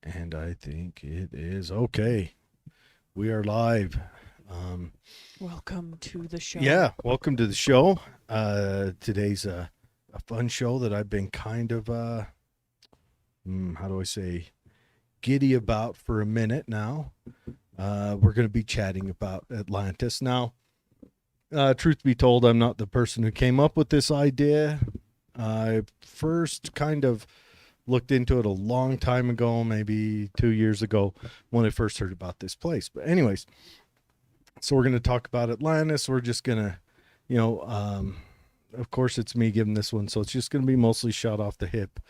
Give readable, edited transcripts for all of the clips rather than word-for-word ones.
And I think it is okay. We are live. Welcome to the show. Yeah, welcome to the show. Today's a fun show that I've been kind of, how do I say, giddy about for a minute now. We're going to be chatting about Atlantis. Now, truth be told, I'm not the person who came up with this idea. I first kind of looked into it a long time ago, maybe 2 years ago, when I first heard about this place. But anyways, so we're going to talk about Atlantis. We're just going to, of course it's me giving this one, so it's just going to be mostly shot off the hip.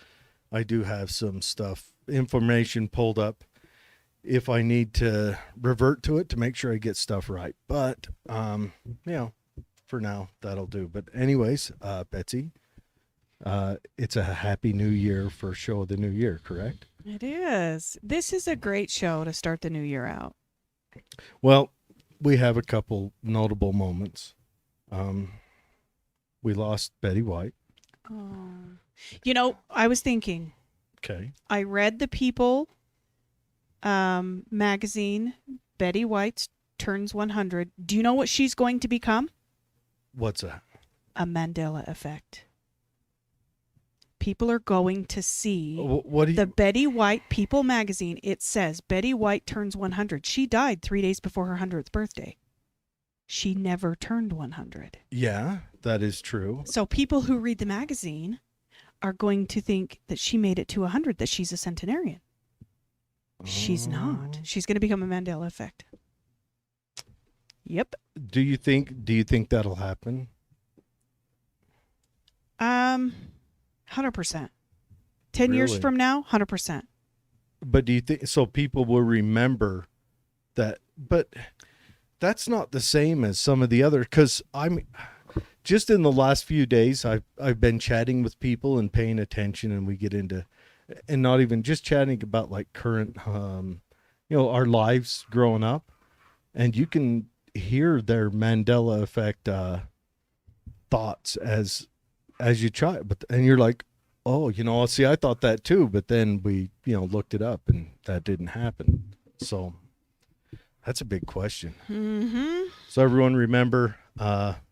I do have some information pulled up if I need to revert to it to make sure I get stuff right. But, for now, that'll do. But anyways, Betsy, it's a happy new year for Show of the New Year, correct? It is. This is a great show to start the new year out. Well, we have a couple notable moments. We lost Betty White. Oh. I was thinking. Okay. I read the People magazine. Betty White turns 100. Do you know what she's going to become? What's that? A Mandela effect. People are going to see the Betty White People magazine. It says Betty White turns 100. She died 3 days before her 100th birthday. She never turned 100. Yeah, that is true. So people who read the magazine are going to think that she made it to 100, that she's a centenarian. She's not. She's going to become a Mandela effect. Yep. Do you think that'll happen? 100%. 10 years Really? from now, 100%. But do you think so people will remember that? But that's not the same as some of the other, because I'm just in the last few days I've been chatting with people and paying attention, and we get into, and not even just chatting about like current our lives growing up, and you can hear their Mandela effect thoughts as you try, and you're like, oh, see, I thought that too, but then we looked it up and that didn't happen. So that's a big question. Mm-hmm. So everyone remember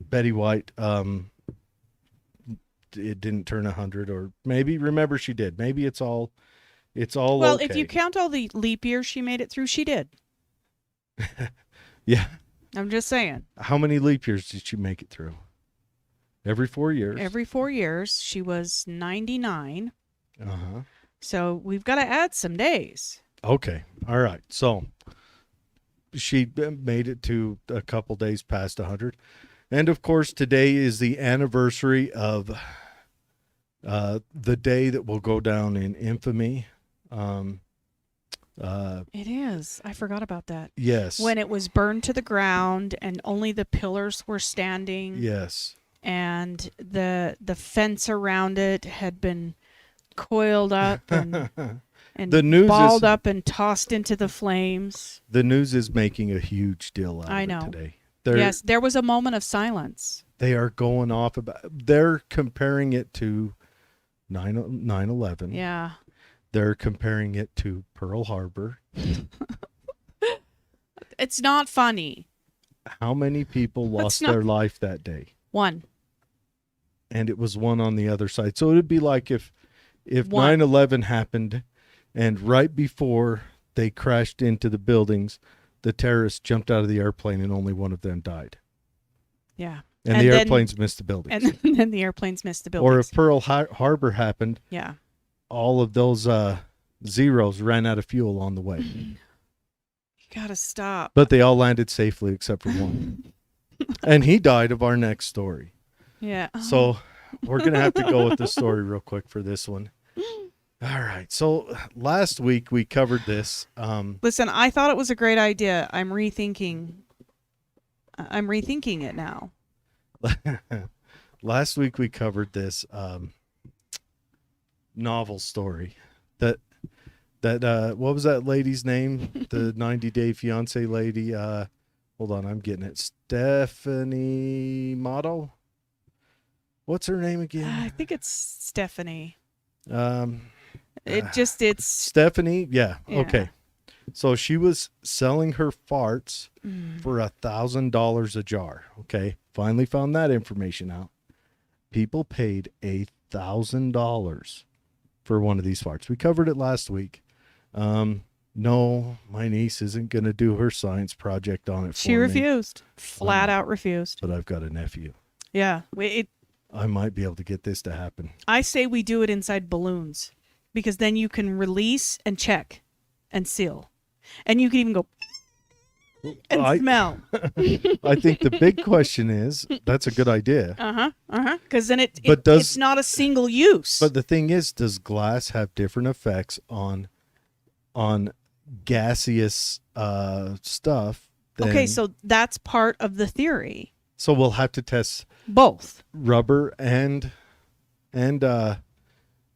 Betty White. It didn't turn 100, or maybe remember she did. Maybe it's all Well, okay. if you count all the leap years she made it through, she did. Yeah. I'm just saying. How many leap years did she make it through? Every 4 years. Every 4 years, she was 99. Uh-huh. So we've got to add some days. Okay. All right. So she made it to a couple days past 100. And of course, today is the anniversary of the day that will go down in infamy. It is. I forgot about that. Yes. When it was burned to the ground and only the pillars were standing. Yes. And the fence around it had been coiled up and the news balled up and tossed into the flames. The news is making a huge deal out of I know. it today. Yes, there was a moment of silence. They are going off about. They're comparing it to 9/11. Yeah. They're comparing it to Pearl Harbor. It's not funny. How many people lost their life that day? One. And it was one on the other side. So it would be like if 9/11 happened, and right before they crashed into the buildings, the terrorists jumped out of the airplane and only one of them died. Yeah. And the airplanes missed the buildings. And then the airplanes missed the buildings. Or if Pearl Harbor happened, yeah, all of those Zeros ran out of fuel on the way. You gotta stop. But they all landed safely except for one. And he died of our next story. Yeah. So we're going to have to go with the story real quick for this one. All right. So last week we covered this. Listen, I thought it was a great idea. I'm rethinking it now. Last week we covered this novel story that what was that lady's name? The 90-Day Fiancé lady. Hold on, I'm getting it. Stephanie Motto. What's her name again? I think it's Stephanie. It's Stephanie. Yeah. Okay. So she was selling her farts for $1,000 a jar. Okay. Finally found that information out. People paid $1,000 for one of these farts. We covered it last week. No, my niece isn't going to do her science project on it for me. She refused. Flat out refused. But I've got a nephew. Yeah. I might be able to get this to happen. I say we do it inside balloons because then you can release and check and seal. And you can even go and smell. I think the big question is, that's a good idea. Because then it's not a single use. But the thing is, does glass have different effects on gaseous stuff? Okay, so that's part of the theory. So we'll have to test both rubber and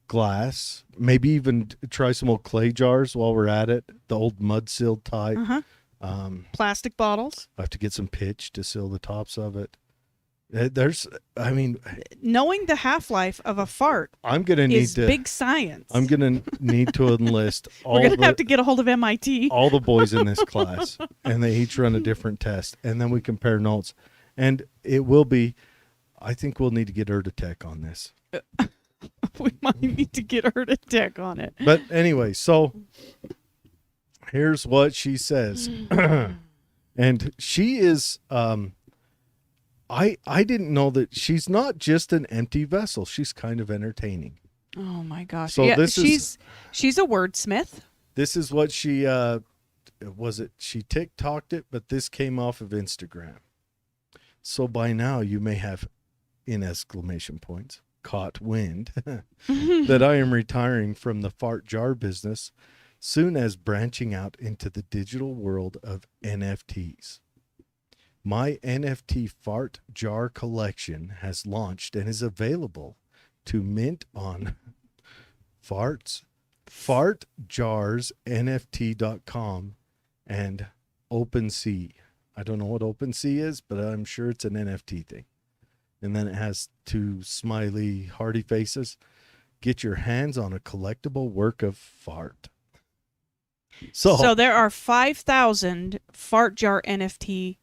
glass. Maybe even try some old clay jars while we're at it. The old mud sealed type. Plastic bottles. I have to get some pitch to seal the tops of it. Knowing the half-life of a fart I'm gonna need to big science. I'm gonna need to enlist We're gonna have to get a hold of MIT. All the boys in this class, and they each run a different test, and then we compare notes. And it will be, I think we'll need to get Urtatech on this. We might need to get Urtatech on it. But anyway, so here's what she says. And she is, I didn't know that she's not just an empty vessel. She's kind of entertaining. Oh my gosh. So yeah, she's a wordsmith. This is what she, she TikToked it, but this came off of Instagram. So by now you may have, in exclamation points, caught wind that I am retiring from the fart jar business soon as branching out into the digital world of NFTs. My NFT fart jar collection has launched and is available to mint on fartjarsnft.com and OpenSea. I don't know what OpenSea is, but I'm sure it's an NFT thing. And then it has two smiley, hearty faces. Get your hands on a collectible work of fart. So there are 5,000 fart jar NFTs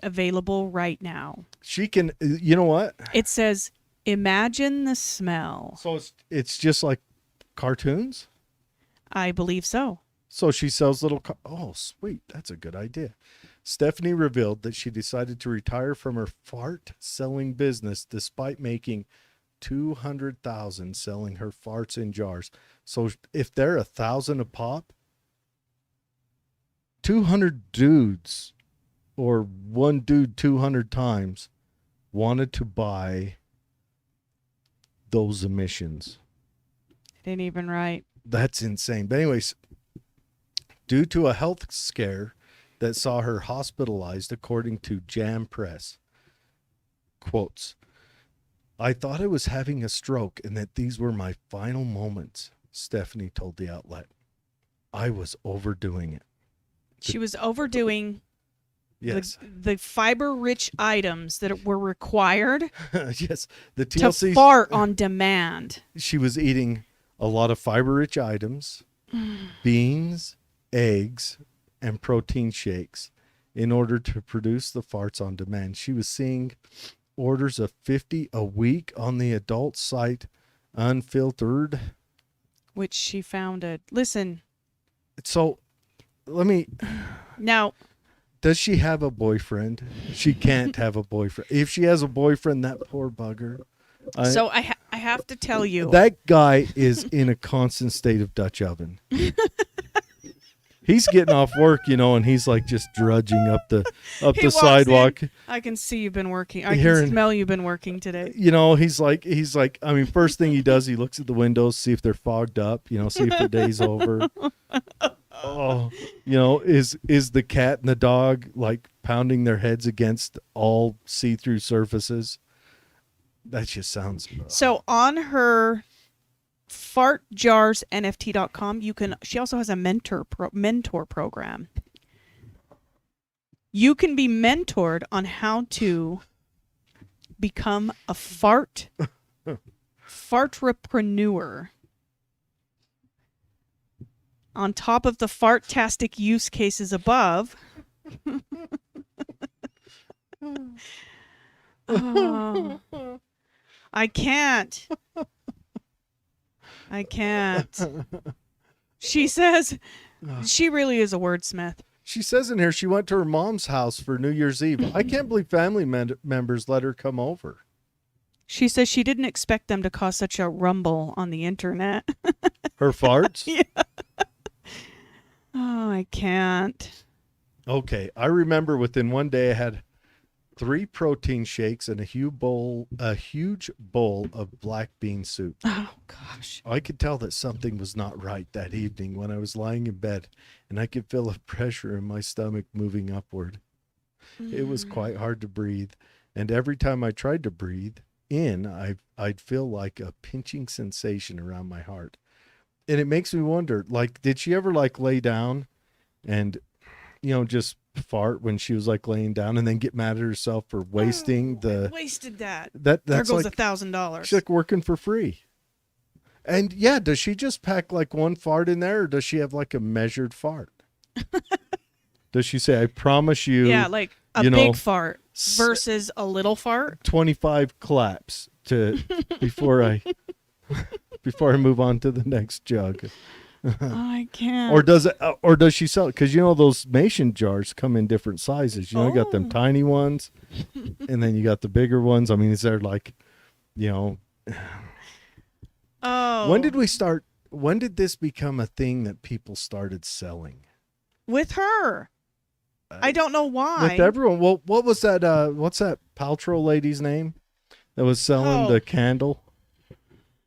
available right now. She can, you know what? It says, imagine the smell. So it's just like cartoons? I believe so. So she sells little, oh, sweet. That's a good idea. Stephanie revealed that she decided to retire from her fart selling business despite making $200,000 selling her farts in jars. So if they're $1,000 a pop, 200 dudes or one dude 200 times wanted to buy those emissions. It ain't even right. That's insane. But anyways, due to a health scare that saw her hospitalized, according to Jam Press, quotes, I thought I was having a stroke and that these were my final moments, Stephanie told the outlet. I was overdoing it. She was overdoing yes. the fiber-rich items that were required yes, the TLC to fart on demand. She was eating a lot of fiber-rich items, beans, eggs, and protein shakes in order to produce the farts on demand. She was seeing orders of 50 a week on the adult site, Unfiltered, which she founded. Listen. So let me. Now. Does she have a boyfriend? She can't have a boyfriend. If she has a boyfriend, that poor bugger. So I have to tell you. That guy is in a constant state of Dutch oven. He's getting off work, and he's like just drudging up the sidewalk. I can see you've been working. I can smell you've been working today. He's like, I mean, first thing he does, he looks at the windows, see if they're fogged up, see if the day's over. Oh, is the cat and the dog like pounding their heads against all see-through surfaces? That just sounds. So on her fartjarsnft.com, she also has a mentor program. You can be mentored on how to become a fartrepreneur. On top of the fartastic use cases above. Oh, I can't. She says she really is a wordsmith. She says in here she went to her mom's house for New Year's Eve. I can't believe family members let her come over. She says she didn't expect them to cause such a rumble on the internet. Her farts? Yeah. Oh, I can't. Okay, I remember within one day I had 3 protein shakes and a huge bowl of black bean soup. Oh, gosh. I could tell that something was not right that evening when I was lying in bed, and I could feel a pressure in my stomach moving upward. It was quite hard to breathe, and every time I tried to breathe in, I'd feel like a pinching sensation around my heart. And it makes me wonder, like, did she ever like lay down and, just fart when she was like laying down and then get mad at herself for wasting I wasted that. That's there goes like $1,000. She's like working for free. And yeah, does she just pack like one fart in there, or does she have like a measured fart? Does she say, I promise you? Yeah, like a big fart versus a little fart. 25 claps before I move on to the next jug. I can't. Or does she sell it? Because those mason jars come in different sizes. You got them tiny ones, and then you got the bigger ones. I mean, is there like, Oh. When did this become a thing that people started selling? With her. I don't know why. With everyone. Well, what was that? What's that Paltrow lady's name that was selling the candle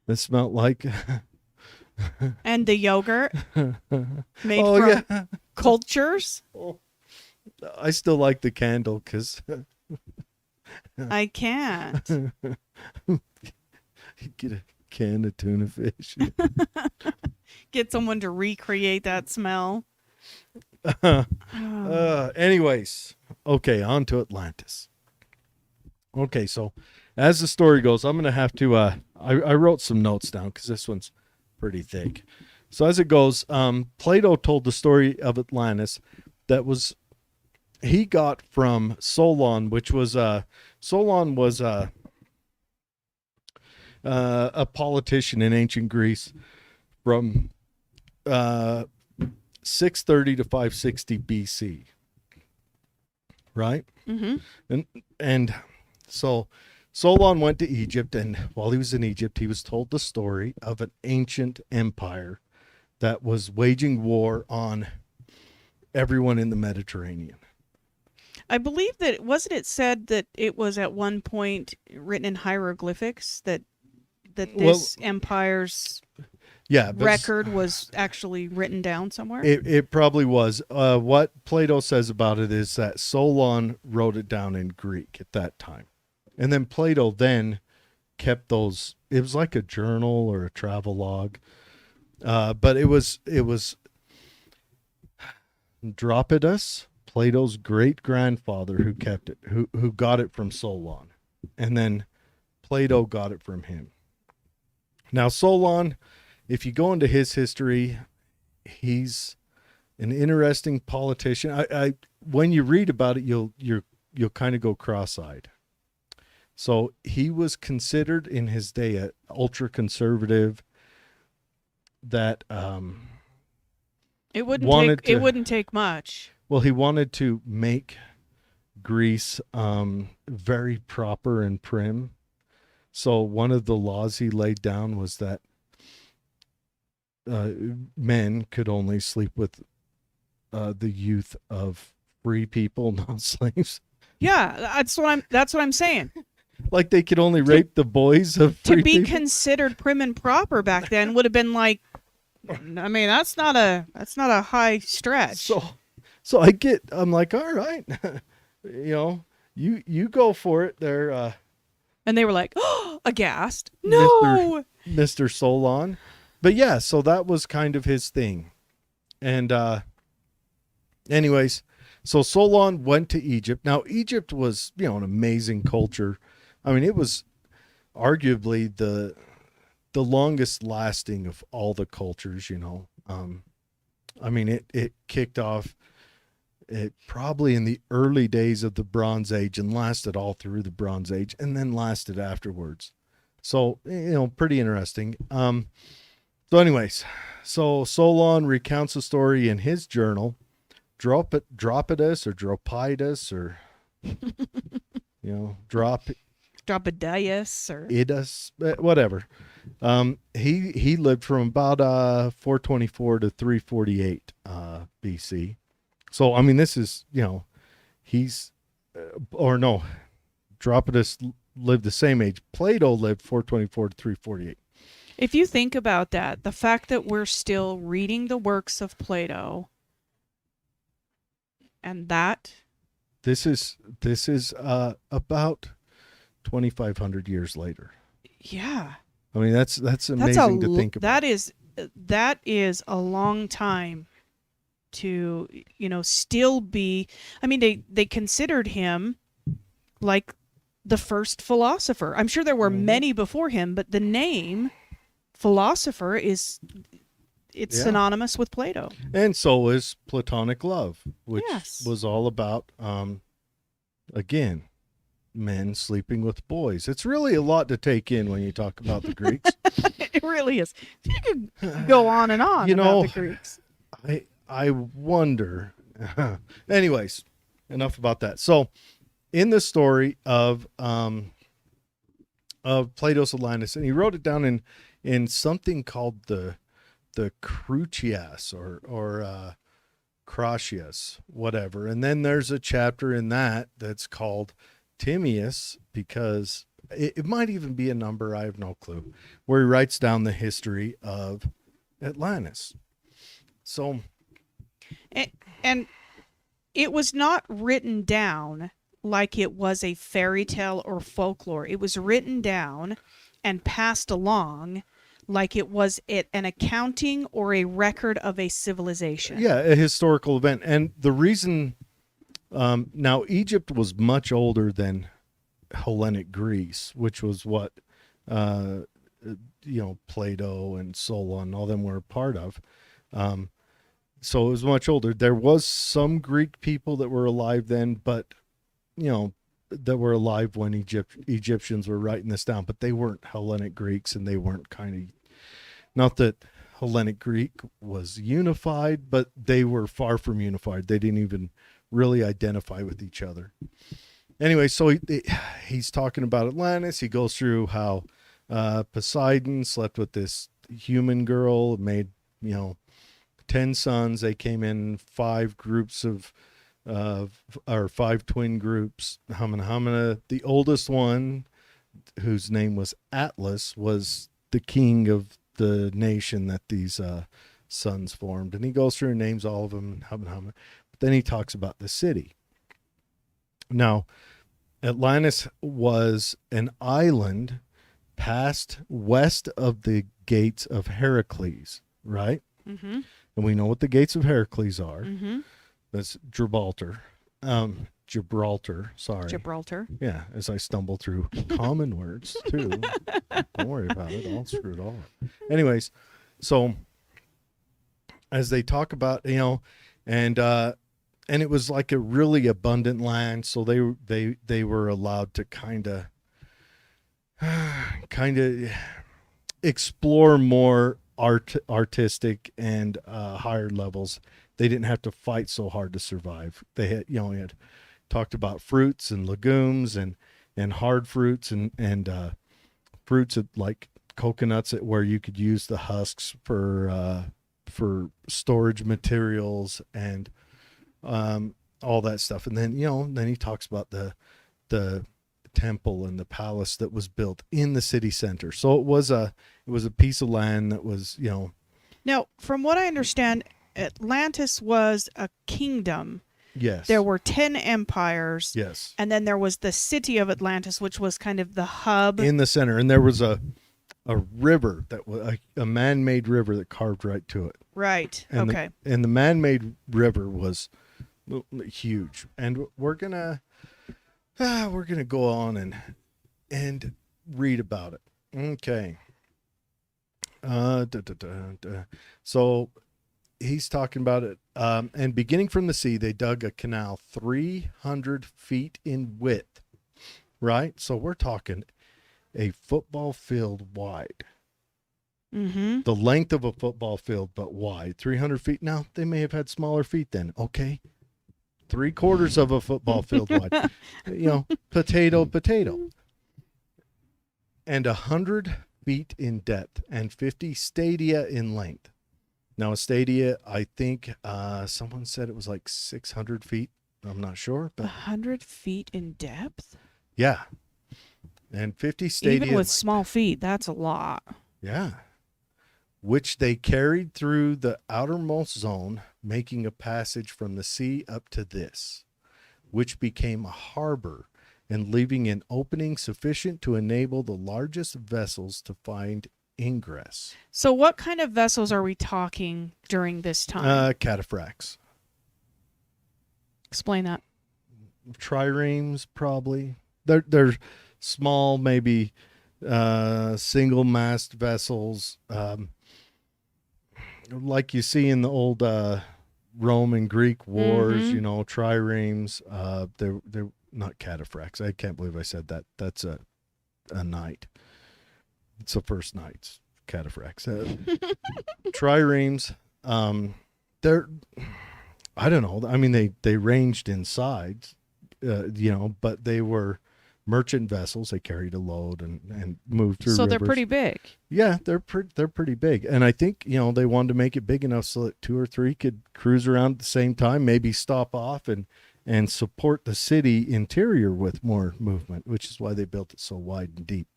that smelled like? And the yogurt made from cultures. I still like the candle because I can't. Get a can of tuna fish. Get someone to recreate that smell. Anyways, okay, on to Atlantis. Okay, so as the story goes, I'm going to have to, I wrote some notes down because this one's pretty thick. So as it goes, Plato told the story of Atlantis he got from Solon, which was, Solon was a politician in ancient Greece from 630 to 560 BC. Right? Mm-hmm. And so Solon went to Egypt, and while he was in Egypt, he was told the story of an ancient empire that was waging war on everyone in the Mediterranean. I believe that, wasn't it said that it was at one point written in hieroglyphics that this empire's record was actually written down somewhere? It probably was. What Plato says about it is that Solon wrote it down in Greek at that time. And then Plato then kept those. It was like a journal or a travel log. But it was Dropidas, Plato's great-grandfather, who kept it, who got it from Solon. And then Plato got it from him. Now, Solon, if you go into his history, he's an interesting politician. I when you read about it, you'll kind of go cross-eyed. So he was considered in his day an ultra-conservative that it wouldn't take much. Well, he wanted to make Greece very proper and prim. So one of the laws he laid down was that men could only sleep with the youth of free people, not slaves. Yeah, that's what I'm saying. Like they could only rape the boys of free people. To be considered prim and proper back then would have been like, I mean, that's not a high stretch. So I'm like, all right, you go for it there. And they were like, oh, aghast. No, Mr. Solon. But yeah, so that was kind of his thing. And anyways, so Solon went to Egypt. Now, Egypt was, an amazing culture. I mean, it was arguably the longest lasting of all the cultures, I mean, it kicked off probably in the early days of the Bronze Age and lasted all through the Bronze Age and then lasted afterwards. So, pretty interesting. So anyways, so Solon recounts the story in his journal, Dropidas or Dropidas or, Dropadius or Idus, whatever. He lived from about 424 to 348 BC. So, I mean, this is, he's, or no, Dropidas lived the same age. Plato lived 424 to 348. If you think about that, the fact that we're still reading the works of Plato, and that this is about 2,500 years later. Yeah. I mean, that's amazing to think about. That is a long time to, still be. I mean, they considered him like the first philosopher. I'm sure there were many before him, but the name philosopher it's synonymous with Plato. And so is Platonic love, which was all about, again, men sleeping with boys. It's really a lot to take in when you talk about the Greeks. It really is. You could go on and on about the Greeks. I wonder. Anyways, enough about that. So, in the story of Plato's Atlantis, and he wrote it down in something called the Critias or Critias, whatever. And then there's a chapter in that's called Timaeus, because it might even be a number, I have no clue, where he writes down the history of Atlantis. So, and it was not written down like it was a fairy tale or folklore. It was written down and passed along like it was an accounting or a record of a civilization. Yeah, a historical event. And the reason, now Egypt was much older than Hellenic Greece, which was what, Plato and Solon, all them were a part of. So it was much older. There was some Greek people that were alive then, but, that were alive when Egyptians were writing this down, but they weren't Hellenic Greeks, and they weren't not that Hellenic Greek was unified, but they were far from unified. They didn't even really identify with each other. Anyway, so he's talking about Atlantis. He goes through how Poseidon slept with this human girl, made, 10 sons. They came in 5 groups or 5 twin groups. Hamana. The oldest one, whose name was Atlas, was the king of the nation that these sons formed. And he goes through and names all of them. But then he talks about the city. Now, Atlantis was an island passed west of the gates of Heracles, right? Mm-hmm. And we know what the gates of Heracles are. Mm-hmm. That's Gibraltar. Sorry. Gibraltar. Yeah, as I stumble through common words, too. Don't worry about it. I'll screw it all up. Anyways, so as they talk about, and it was like a really abundant land, so they were allowed to kind of explore more artistic and higher levels. They didn't have to fight so hard to survive. They had, he had talked about fruits and legumes and hard fruits and fruits like coconuts, where you could use the husks for storage materials and all that stuff. And then then he talks about the temple and the palace that was built in the city center. So it was a piece of land that was Now, from what I understand, Atlantis was a kingdom. Yes. There were 10 empires. Yes. And then there was the city of Atlantis, which was kind of the hub. In the center. And there was a river that was a man-made river that carved right to it. Right. And okay. And the man-made river was huge. And we're gonna go on and read about it. Okay. So he's talking about it. And beginning from the sea, they dug a canal 300 feet in width, right? So we're talking a football field wide. Mm-hmm. The length of a football field, but wide. 300 feet. Now, they may have had smaller feet then. Okay. 3/4 of a football field wide. Potato. And 100 feet in depth and 50 stadia in length. Now, a stadia, I think someone said it was like 600 feet. I'm not sure. But 100 feet in depth? Yeah. And 50 stadia. Even with small feet, that's a lot. Yeah. Which they carried through the outermost zone, making a passage from the sea up to this, which became a harbor and leaving an opening sufficient to enable the largest vessels to find ingress. So what kind of vessels are we talking during this time? Cataphracts. Explain that. Triremes, probably. They're small, maybe single mast vessels, like you see in the old Roman Greek wars. Mm-hmm. Triremes. They're not cataphracts. I can't believe I said that. That's a knight. It's the first knights. Cataphracts. Triremes. They're, I don't know. I mean, they ranged in size, but they were merchant vessels. They carried a load and moved through rivers. They're pretty big. Yeah, they're pretty big. And I think, they wanted to make it big enough so that 2 or 3 could cruise around at the same time, maybe stop off and support the city interior with more movement, which is why they built it so wide and deep.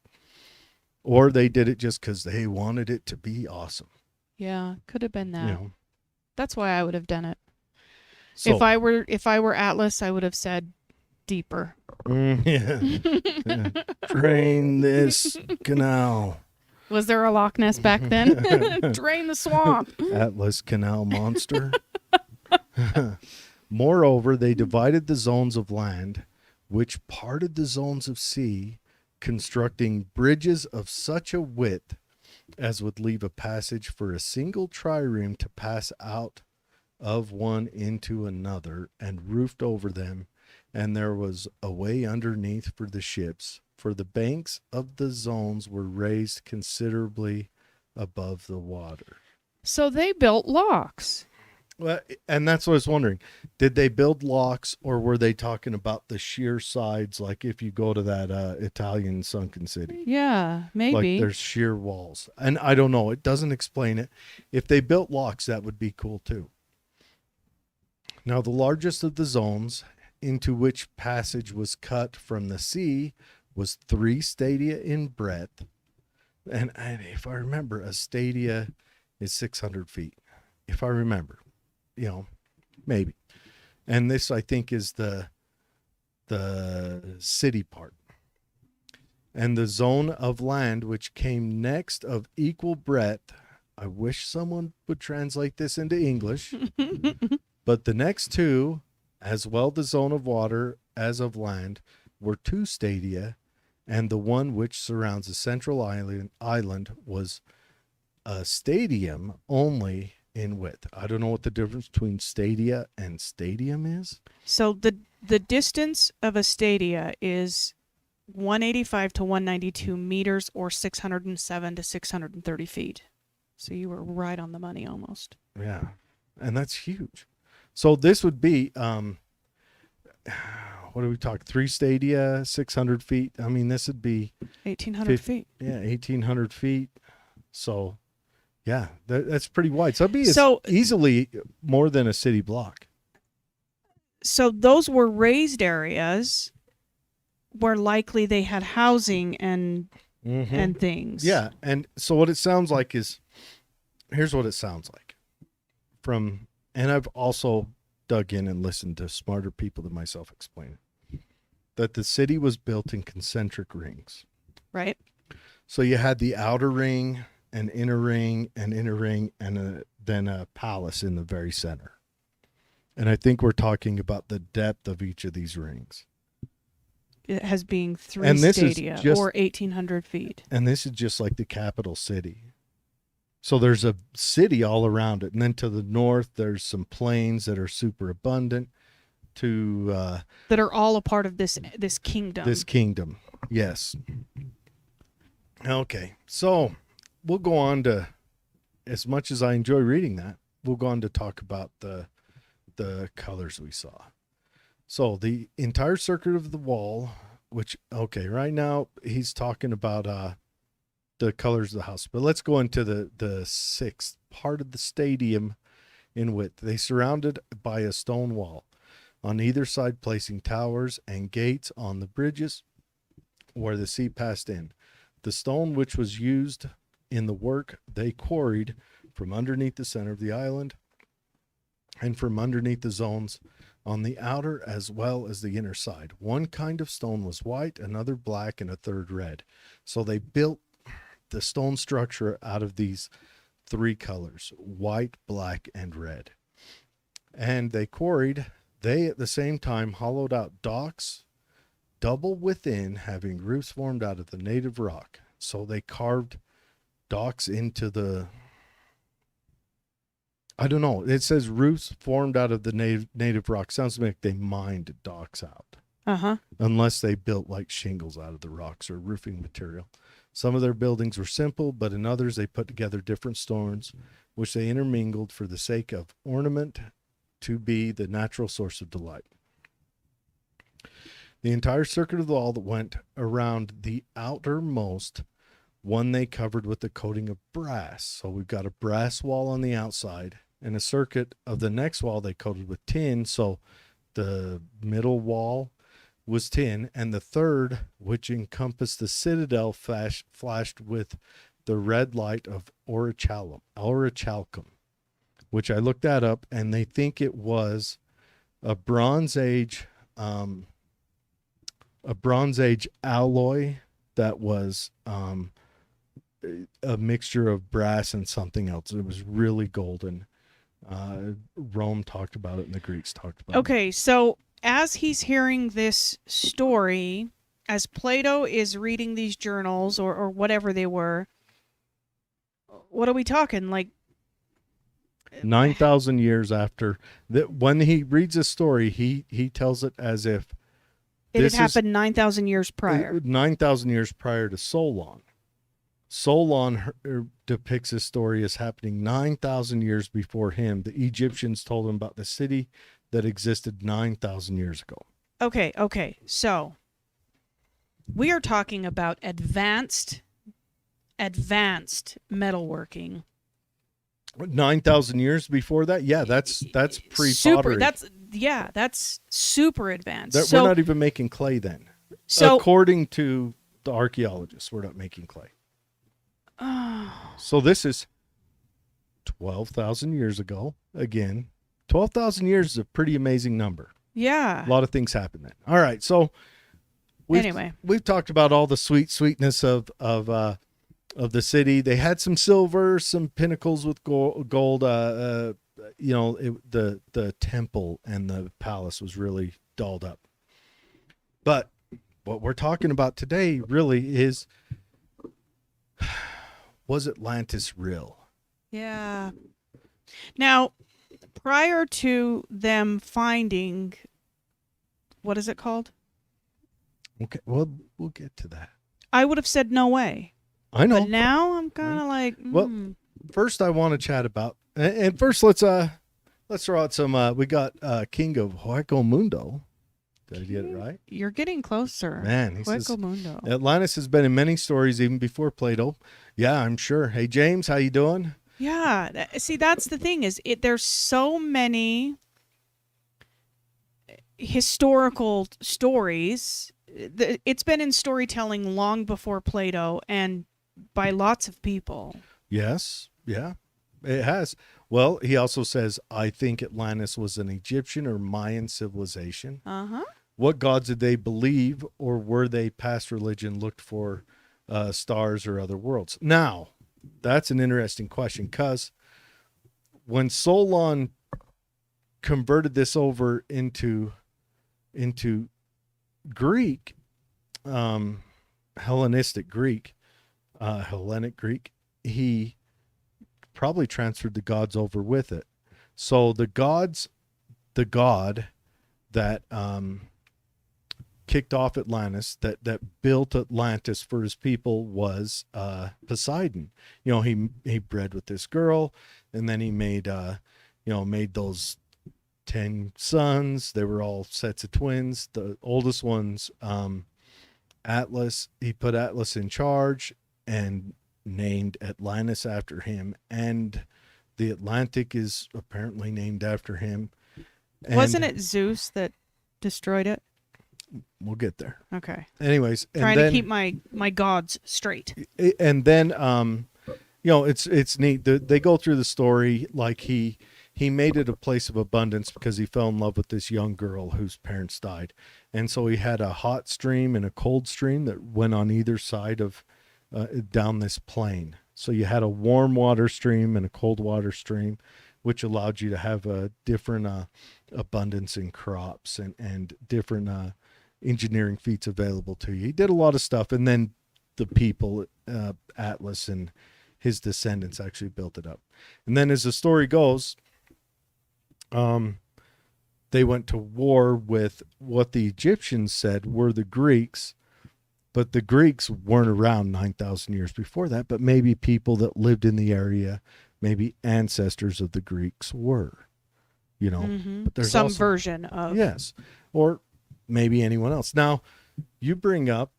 Or they did it just because they wanted it to be awesome. Yeah, could have been that. That's why I would have done it. So, if I were Atlas, I would have said deeper. Yeah. Drain this canal. Was there a Loch Ness back then? Drain the swamp. Atlas Canal monster. Moreover, they divided the zones of land, which parted the zones of sea, constructing bridges of such a width as would leave a passage for a single trireme to pass out of one into another, and roofed over them, and there was a way underneath for the ships, for the banks of the zones were raised considerably above the water. So they built locks. Well, and that's what I was wondering. Did they build locks, or were they talking about the sheer sides, like if you go to that Italian sunken city? Yeah, maybe. Like there's sheer walls. And I don't know. It doesn't explain it. If they built locks, that would be cool too. Now, the largest of the zones into which passage was cut from the sea was 3 stadia in breadth. And if I remember, a stadia is 600 feet. If I remember, maybe. And this, I think, is the city part. And the zone of land which came next of equal breadth, I wish someone would translate this into English, but the next 2, as well the zone of water as of land, were 2 stadia, and the one which surrounds the central island was a stadium only in width. I don't know what the difference between stadia and stadium is. So the distance of a stadia is 185 to 192 meters, or 607 to 630 feet. So you were right on the money almost. Yeah, and that's huge. So this would be, what do we talk? 3 stadia, 600 feet. I mean, this would be 1,800 feet. Yeah, 1,800 feet. So, yeah, that's pretty wide. So it'd be easily more than a city block. So those were raised areas where likely they had housing and things. Yeah, and so what it sounds like is, here's what it sounds like. And I've also dug in and listened to smarter people than myself explain it, that the city was built in concentric rings. Right. So you had the outer ring, an inner ring, an inner ring, and then a palace in the very center. And I think we're talking about the depth of each of these rings. It has being 3 stadia, or 1,800 feet. And this is just like the capital city. So there's a city all around it. And then to the north, there's some plains that are super abundant that are all a part of this kingdom. This kingdom. Yes. Okay. So we'll go on to, as much as I enjoy reading that, we'll go on to talk about the colors we saw. So the entire circuit of the wall, which, okay, right now he's talking about the colors of the house. But let's go into the sixth part of the stadium in width. They surrounded by a stone wall, on either side placing towers and gates on the bridges where the sea passed in. The stone which was used in the work they quarried from underneath the center of the island and from underneath the zones on the outer as well as the inner side. One kind of stone was white, another black, and a third red. So they built the stone structure out of these three colors: white, black, and red. And they at the same time hollowed out docks, double within, having roofs formed out of the native rock. So they carved docks into the, I don't know, it says roofs formed out of the native rock. Sounds like they mined docks out. Unless they built like shingles out of the rocks or roofing material. Some of their buildings were simple, but in others they put together different stones, which they intermingled for the sake of ornament, to be the natural source of delight. The entire circuit of the wall that went around the outermost one they covered with a coating of brass. So we've got a brass wall on the outside, and a circuit of the next wall they coated with tin. So the middle wall was tin, and the third, which encompassed the citadel, flashed with the red light of orichalcum, which I looked that up, and they think it was a Bronze Age alloy that was a mixture of brass and something else. It was really golden. Rome talked about it, and the Greeks talked about it. Okay, so as he's hearing this story, as Plato is reading these journals or whatever they were, what are we talking? Like 9,000 years after that, when he reads a story, he tells it as if it had happened 9,000 years prior. 9,000 years prior to Solon. Solon depicts this story as happening 9,000 years before him. The Egyptians told him about the city that existed 9,000 years ago. Okay. So we are talking about advanced metalworking. 9,000 years before that? Yeah, that's pre-pottery. That's super advanced. We're not even making clay then. So, according to the archaeologists, we're not making clay. So this is 12,000 years ago. Again, 12,000 years is a pretty amazing number. Yeah. A lot of things happen then. All right, so we've talked about all the sweetness of the city. They had some silver, some pinnacles with gold. The temple and the palace was really dolled up. But what we're talking about today really is, was Atlantis real? Yeah. Now, prior to them finding, what is it called? Okay, well, we'll get to that. I would have said no way. I know. But now I'm kind of like, Well, first I want to chat about, and first let's throw out some, we got King of Hueco Mundo. Did I get it right? You're getting closer. Man, he says, Hueco Mundo. Atlantis has been in many stories even before Plato. Yeah, I'm sure. Hey, James, how you doing? Yeah. See, that's the thing is there's so many historical stories. It's been in storytelling long before Plato and by lots of people. Yes. Yeah, it has. Well, he also says, I think Atlantis was an Egyptian or Mayan civilization. Uh-huh. What gods did they believe, or were they past religion looked for stars or other worlds? Now, that's an interesting question, because when Solon converted this over into Greek, Hellenic Greek, he probably transferred the gods over with it. So the god that kicked off Atlantis, that built Atlantis for his people, was Poseidon. You know, he bred with this girl, and then he made made those 10 sons. They were all sets of twins. The oldest ones, Atlas, he put Atlas in charge and named Atlantis after him, and the Atlantic is apparently named after him. And wasn't it Zeus that destroyed it? We'll get there. Okay. Anyways, trying to keep my gods straight. And then it's neat. They go through the story like he made it a place of abundance because he fell in love with this young girl whose parents died. And so he had a hot stream and a cold stream that went on either side of down this plain. So you had a warm water stream and a cold water stream, which allowed you to have a different abundance in crops and different engineering feats available to you. He did a lot of stuff. And then the people, Atlas and his descendants, actually built it up. And then as the story goes, they went to war with what the Egyptians said were the Greeks, but the Greeks weren't around 9,000 years before that, but maybe people that lived in the area, maybe ancestors of the Greeks were, but there's some also, version of, yes, or maybe anyone else. Now you bring up,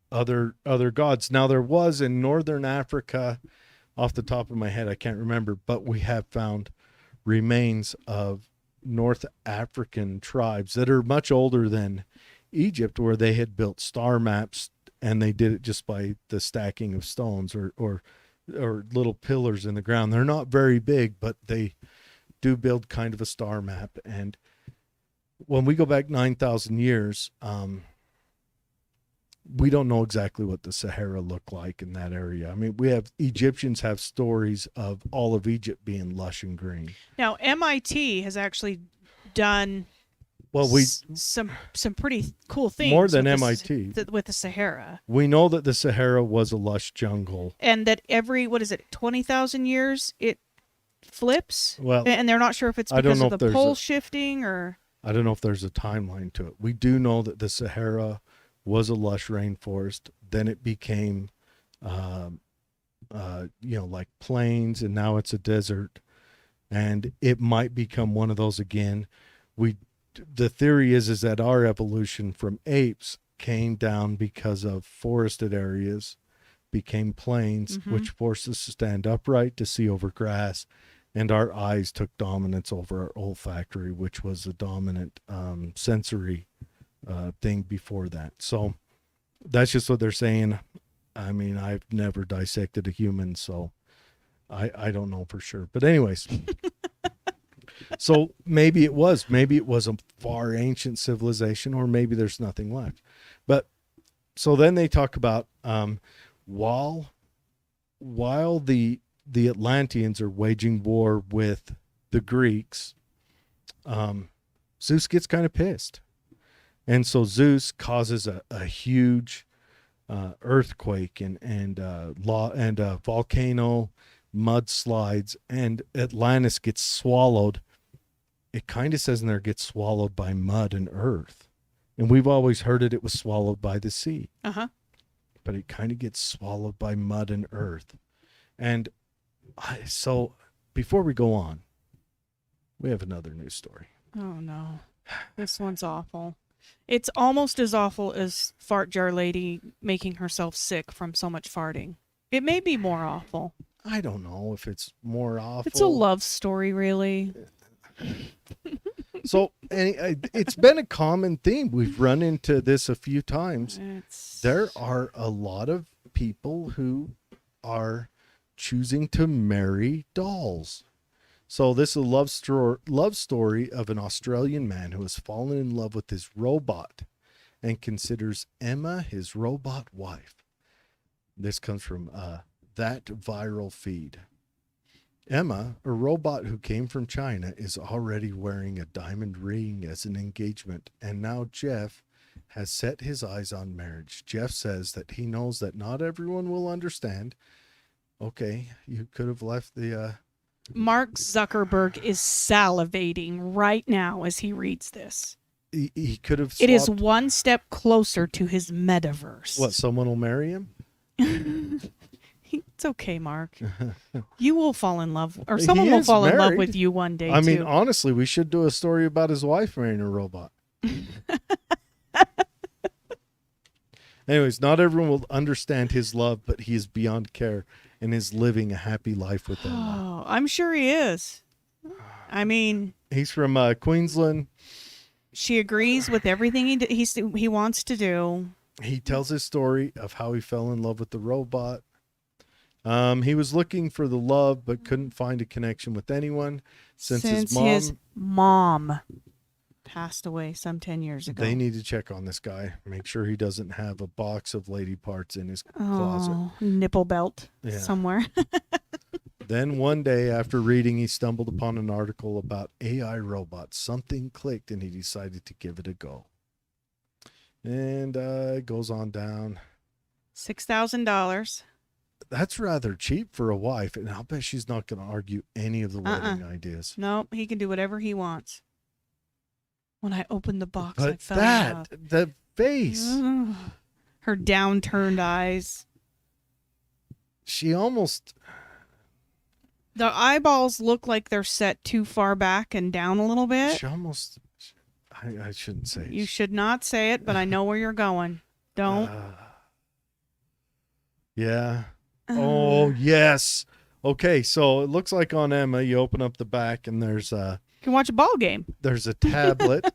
other gods. Now there was in Northern Africa, off the top of my head, I can't remember, but we have found remains of North African tribes that are much older than Egypt, where they had built star maps, and they did it just by the stacking of stones or little pillars in the ground. They're not very big, but they do build kind of a star map. And when we go back 9,000 years, we don't know exactly what the Sahara looked like in that area. I mean, Egyptians have stories of all of Egypt being lush and green. Now, MIT has actually done some pretty cool things. More than MIT. With the Sahara. We know that the Sahara was a lush jungle. And that every, 20,000 years, it flips? Well, and they're not sure if it's because of the pole shifting or... I don't know if there's a timeline to it. We do know that the Sahara was a lush rainforest. Then it became, like plains, and now it's a desert. And it might become one of those again. The theory is that our evolution from apes came down because of forested areas, became plains, which forced us to stand upright, to see over grass, and our eyes took dominance over our olfactory, which was the dominant sensory thing before that. So that's just what they're saying. I mean, I've never dissected a human, so I don't know for sure. But anyways, so maybe it was a far ancient civilization, or maybe there's nothing left. But so then they talk about while the Atlanteans are waging war with the Greeks, Zeus gets kind of pissed. And so Zeus causes a huge earthquake and volcano, mudslides, and Atlantis gets swallowed. It kind of says in there, gets swallowed by mud and earth. And we've always heard it was swallowed by the sea. Uh-huh. But it kind of gets swallowed by mud and earth. And so before we go on, we have another news story. Oh, no. This one's awful. It's almost as awful as Fart Jar Lady making herself sick from so much farting. It may be more awful. I don't know if it's more awful. It's a love story, really. So it's been a common theme. We've run into this a few times. There are a lot of people who are choosing to marry dolls. So this is a love story of an Australian man who has fallen in love with his robot and considers Emma his robot wife. This comes from That Viral Feed. Emma, a robot who came from China, is already wearing a diamond ring as an engagement, and now Jeff has set his eyes on marriage. Jeff says that he knows that not everyone will understand, Okay, you could have left the. Mark Zuckerberg is salivating right now as he reads this. He could have. It is one step closer to his metaverse. What? Someone will marry him? It's okay, Mark. You will fall in love, or someone will fall in love with you one day. I mean, honestly, we should do a story about his wife marrying a robot. Anyways, not everyone will understand his love, but he is beyond care and is living a happy life with them. Oh, I'm sure he is. I mean, he's from Queensland. She agrees with everything he wants to do. He tells his story of how he fell in love with the robot. He was looking for the love, but couldn't find a connection with anyone since his mom passed away some 10 years ago. They need to check on this guy. Make sure he doesn't have a box of lady parts in his closet. Nipple belt somewhere. Then one day after reading, he stumbled upon an article about AI robots. Something clicked and he decided to give it a go. And it goes on down. $6,000. That's rather cheap for a wife, and I'll bet she's not going to argue any of the wedding ideas. No, he can do whatever he wants. When I opened the box, I fell in love. The face. Her downturned eyes. She almost... The eyeballs look like they're set too far back and down a little bit. She almost... I shouldn't say it. You should not say it, but I know where you're going. Don't. Yeah. Oh, yes. Okay, so it looks like on Emma, you open up the back and there's a... You can watch a ball game. There's a tablet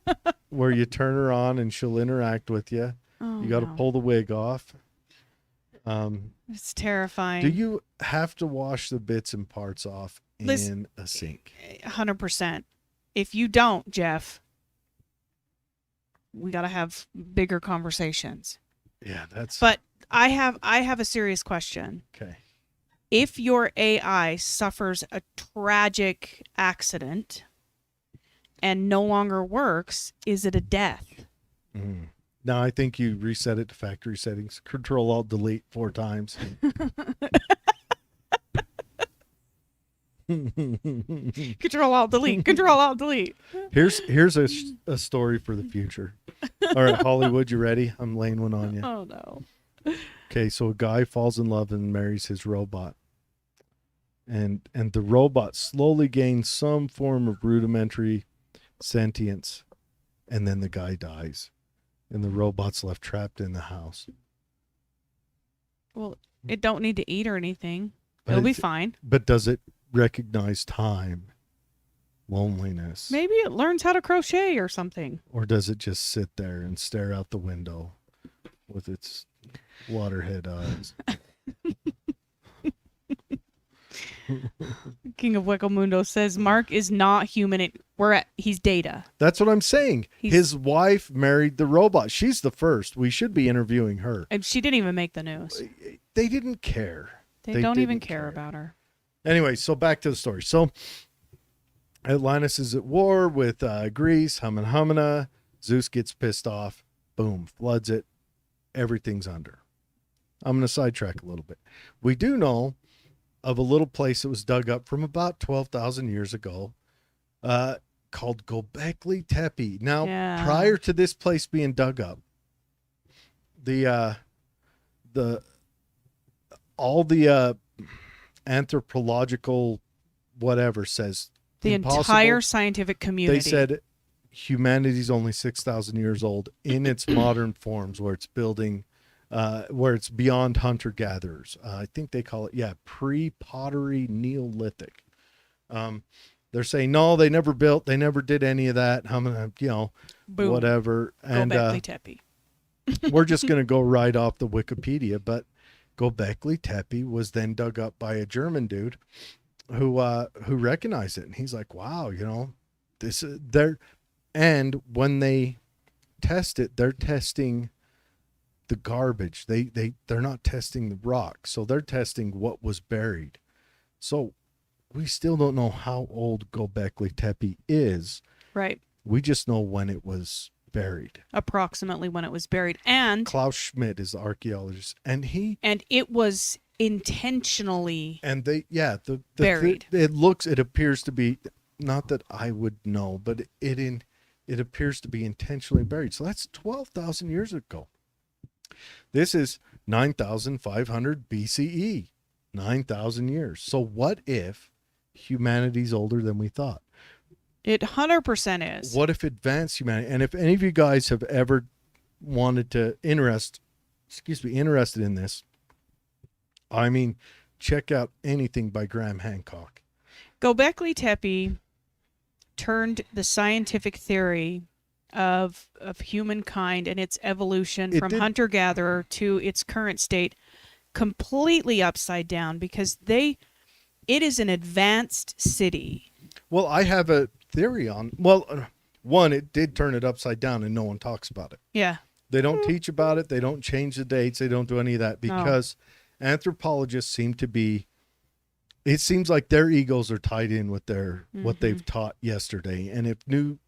where you turn her on and she'll interact with you. You got to pull the wig off. It's terrifying. Do you have to wash the bits and parts off in a sink? 100%. If you don't, Jeff, we got to have bigger conversations. Yeah, that's... But I have a serious question. Okay. If your AI suffers a tragic accident and no longer works, is it a death? No, I think you reset it to factory settings. Control-Alt-Delete 4 times. Control-Alt-Delete. Control-Alt-Delete. Here's a story for the future. All right, Hollywood, you ready? I'm laying one on you. Oh, no. Okay, so a guy falls in love and marries his robot. And the robot slowly gains some form of rudimentary sentience. And then the guy dies. And the robot's left trapped in the house. Well, it don't need to eat or anything. It'll be fine. But does it recognize time, loneliness? Maybe it learns how to crochet or something. Or does it just sit there and stare out the window with its waterhead eyes? King of Wekamundo says Mark is not human. He's data. That's what I'm saying. His wife married the robot. She's the first. We should be interviewing her. And she didn't even make the news. They didn't care. They don't even care about her. Anyway, so back to the story. So Atlantis is at war with Greece, Hamana. Zeus gets pissed off. Boom, floods it. Everything's under. I'm going to sidetrack a little bit. We do know of a little place that was dug up from about 12,000 years ago called Göbekli Tepe. Now, prior to this place being dug up, all the anthropological whatever says the entire scientific community. They said humanity's only 6,000 years old in its modern forms, where it's building, where it's beyond hunter-gatherers. I think they call it, pre-pottery Neolithic. They're saying, no, they never built, they never did any of that. Boom. Whatever. And Göbekli Tepe. We're just going to go right off the Wikipedia, but Göbekli Tepe was then dug up by a German dude who recognized it. And he's like, wow, this is there. And when they test it, they're testing the garbage. They're not testing the rock. So they're testing what was buried. So we still don't know how old Göbekli Tepe is. Right. We just know when it was buried. Approximately when it was buried. And Klaus Schmidt is the archaeologist. And it was intentionally and they buried. It appears to be, not that I would know, but it appears to be intentionally buried. So that's 12,000 years ago. This is 9,500 BCE, 9,000 years. So what if humanity's older than we thought? It 100% is. What if advanced humanity? And if any of you guys have ever wanted to interested in this, I mean, check out anything by Graham Hancock. Göbekli Tepe turned the scientific theory of humankind and its evolution from hunter-gatherer to its current state completely upside down, because it is an advanced city. Well, I have a theory on, one, it did turn it upside down and no one talks about it. Yeah. They don't teach about it. They don't change the dates. They don't do any of that because anthropologists seem to be, it seems like their egos are tied in with their what they've taught yesterday. And if new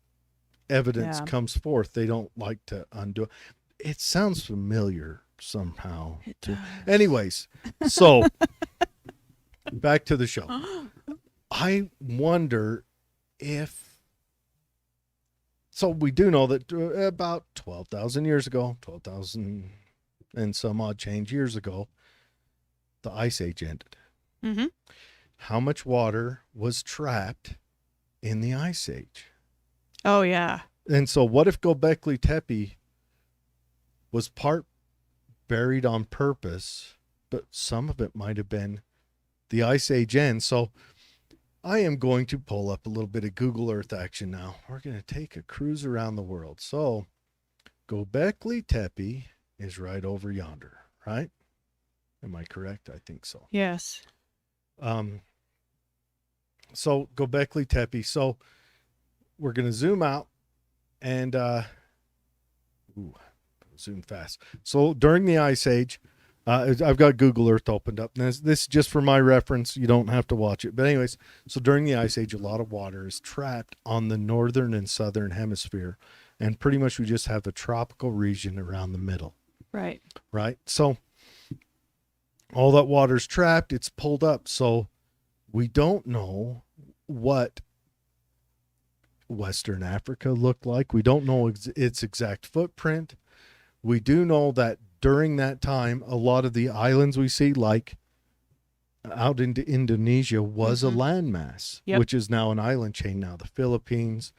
evidence comes forth, they don't like to undo it. It sounds familiar somehow. Anyways, so back to the show. I wonder if, so we do know that about 12,000 years ago, 12,000 and some odd change years ago, the Ice Age ended. Mm-hmm. How much water was trapped in the Ice Age? Oh, yeah. And so what if Göbekli Tepe was part buried on purpose, but some of it might have been the Ice Age end? So I am going to pull up a little bit of Google Earth action now. We're going to take a cruise around the world. So Göbekli Tepe is right over yonder, right? Am I correct? I think so. Yes. So Göbekli Tepe. So we're going to zoom out and zoom fast. So during the Ice Age, I've got Google Earth opened up. This is just for my reference. You don't have to watch it. But anyways, so during the Ice Age, a lot of water is trapped on the northern and southern hemisphere. And pretty much we just have a tropical region around the middle. Right. Right. So all that water's trapped. It's pulled up. So we don't know what Western Africa looked like. We don't know its exact footprint. We do know that during that time, a lot of the islands we see, like out into Indonesia, was a landmass, which is now an island chain now, the Philippines.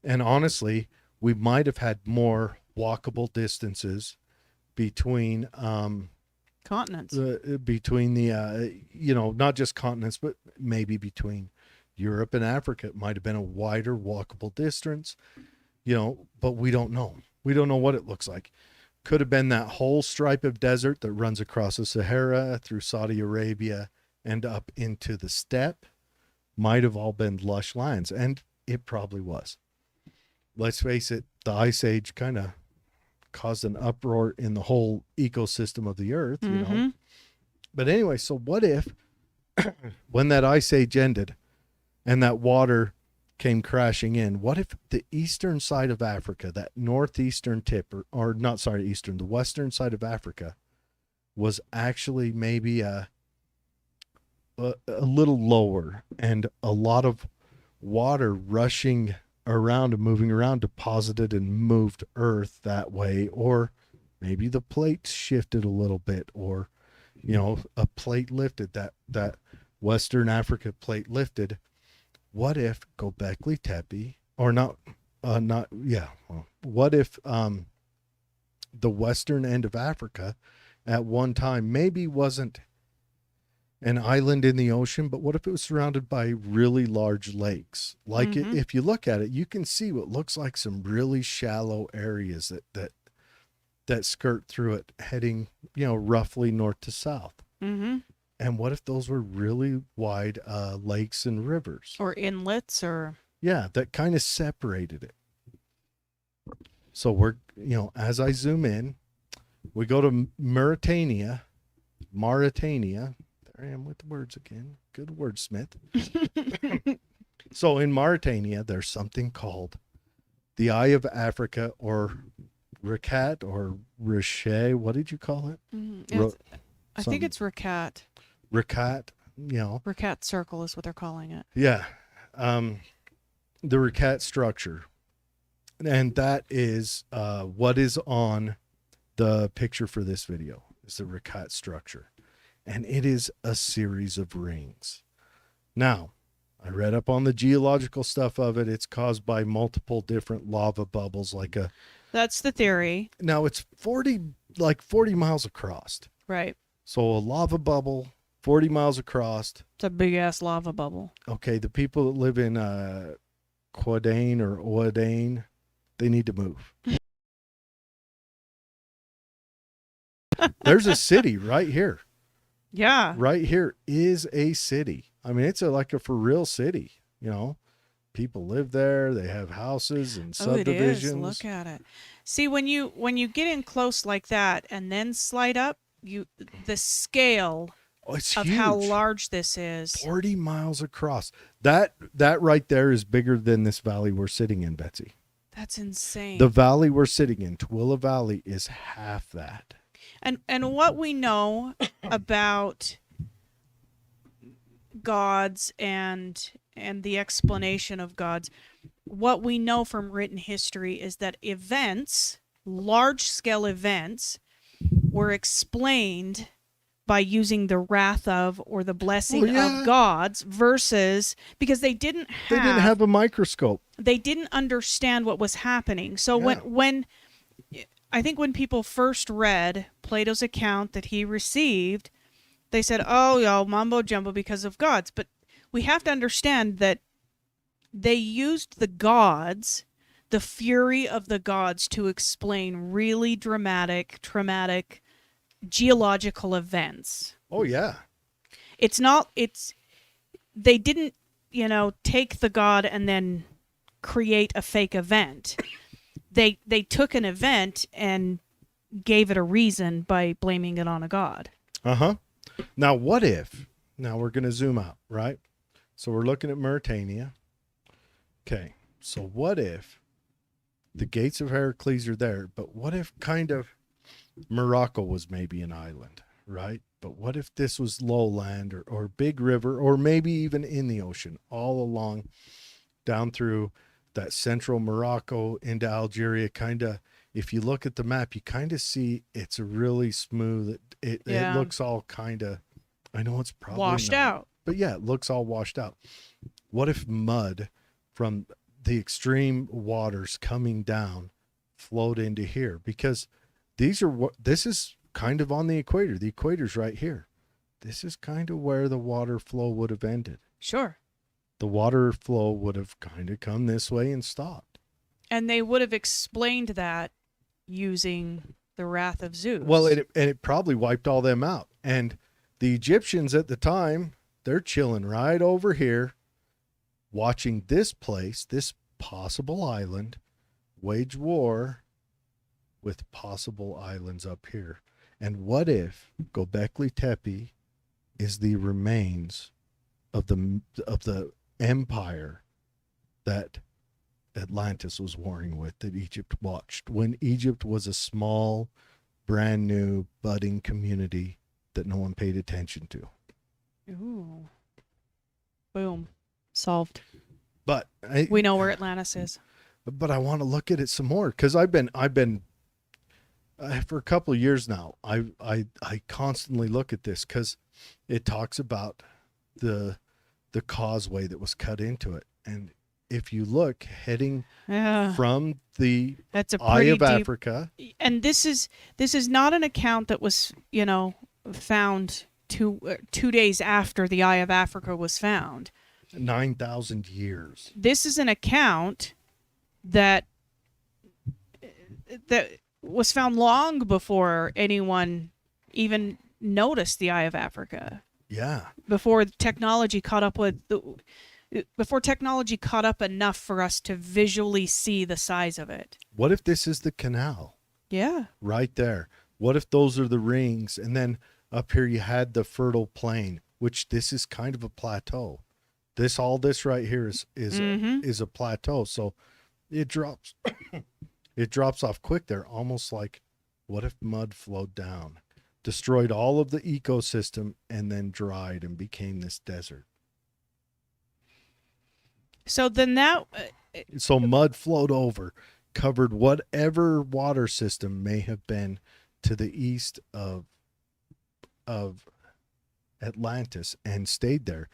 And honestly, we might have had more walkable distances between continents. Between the, not just continents, but maybe between Europe and Africa. It might have been a wider walkable distance, but we don't know. We don't know what it looks like. Could have been that whole stripe of desert that runs across the Sahara through Saudi Arabia and up into the steppe. Might have all been lush lands, and it probably was. Let's face it, the Ice Age kind of caused an uproar in the whole ecosystem of the earth, But anyway, so what if when that Ice Age ended and that water came crashing in, what if the eastern side of Africa, that northeastern tip, the western side of Africa was actually maybe a little lower, and a lot of water rushing around and moving around deposited and moved earth that way, or maybe the plates shifted a little bit, or a plate lifted, that Western Africa plate lifted. What if Göbekli Tepe, or what if the western end of Africa at one time maybe wasn't an island in the ocean, but what if it was surrounded by really large lakes? Like if you look at it, you can see what looks like some really shallow areas that skirt through it, heading, roughly north to south. Mm-hmm. And what if those were really wide lakes and rivers? Or inlets, or... Yeah, that kind of separated it. So we're, as I zoom in, we go to Mauritania. There I am with the words again. Good wordsmith. So in Mauritania, there's something called the Eye of Africa, or Rakat, or Riche. What did you call it? I think it's Racat. Racat, Racat Circle is what they're calling it. Yeah. The Racat structure. And that is what is on the picture for this video, is the Racat structure. And it is a series of rings. Now, I read up on the geological stuff of it. It's caused by multiple different lava bubbles, That's the theory. Now it's 40 miles across. Right. So a lava bubble, 40 miles across. It's a big ass lava bubble. Okay, the people that live in Quadane or Oadane, they need to move. There's a city right here. Yeah. Right here is a city. I mean, it's like a for real city, People live there. They have houses and subdivisions. It is. Look at it. See, when you get in close like that and then slide up, the scale of huge. How large this is. 40 miles across. That right there is bigger than this valley we're sitting in, Betsy. That's insane. The valley we're sitting in, Tooele Valley, is half that. And what we know about gods and the explanation of gods, what we know from written history is that events, large-scale events, were explained by using the wrath of or the blessing of gods versus because they didn't have a microscope. They didn't understand what was happening. So when I think when people first read Plato's account that he received, they said, "Oh, mumbo jumbo because of gods." But we have to understand that they used the gods, the fury of the gods, to explain really dramatic, traumatic, geological events. Oh, yeah. They didn't, take the god and then create a fake event. They took an event and gave it a reason by blaming it on a god. Uh-huh. Now, now we're going to zoom out, right? So we're looking at Mauritania. Okay. So what if the gates of Heracles are there, but what if kind of Morocco was maybe an island, right? But what if this was lowland or big river or maybe even in the ocean all along down through that central Morocco into Algeria? Kind of, if you look at the map, you kind of see it's a really smooth, it looks all kind of, I know it's probably washed out, but yeah, it looks all washed out. What if mud from the extreme waters coming down flowed into here? Because this is kind of on the equator. The equator's right here. This is kind of where the water flow would have ended. Sure. The water flow would have kind of come this way and stopped. And they would have explained that using the wrath of Zeus. Well, it probably wiped all them out. And the Egyptians at the time, they're chilling right over here, watching this place, this possible island, wage war with possible islands up here. And what if Göbekli Tepe is the remains of the empire that Atlantis was warring with, that Egypt watched, when Egypt was a small, brand new, budding community that no one paid attention to? Ooh. Boom. Solved. But we know where Atlantis is. But I want to look at it some more, because I've been for a couple of years now, I constantly look at this, because it talks about the causeway that was cut into it. And if you look heading from the Eye of Africa, and this is not an account that was found 2 days after the Eye of Africa was found. 9,000 years. This is an account that was found long before anyone even noticed the Eye of Africa. Yeah. Before technology caught up enough for us to visually see the size of it. What if this is the canal? Yeah. Right there. What if those are the rings? And then up here you had the fertile plain, which this is kind of a plateau. All this right here is a plateau. So it drops it drops off quick there, almost like, what if mud flowed down? destroyed all of the ecosystem, and then dried and became this desert. So then so mud flowed over, covered whatever water system may have been to the east of Atlantis, and stayed there,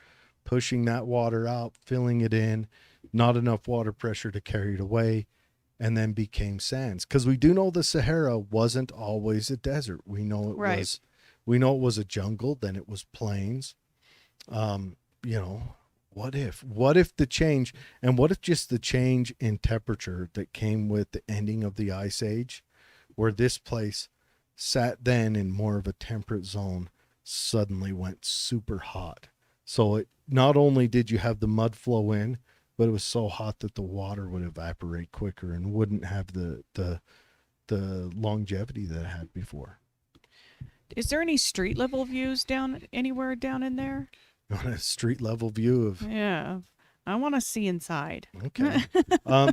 pushing that water out, filling it in, not enough water pressure to carry it away, and then became sands. Because we do know the Sahara wasn't always a desert. We know it was. We know it was a jungle. Then it was plains. What if the change, and what if just the change in temperature that came with the ending of the Ice Age, where this place sat then in more of a temperate zone, suddenly went super hot. So it not only did you have the mud flow in, but it was so hot that the water would evaporate quicker and wouldn't have the longevity that it had before. Is there any street level views anywhere down in there? You want a street level view of? Yeah, I want to see inside. Okay.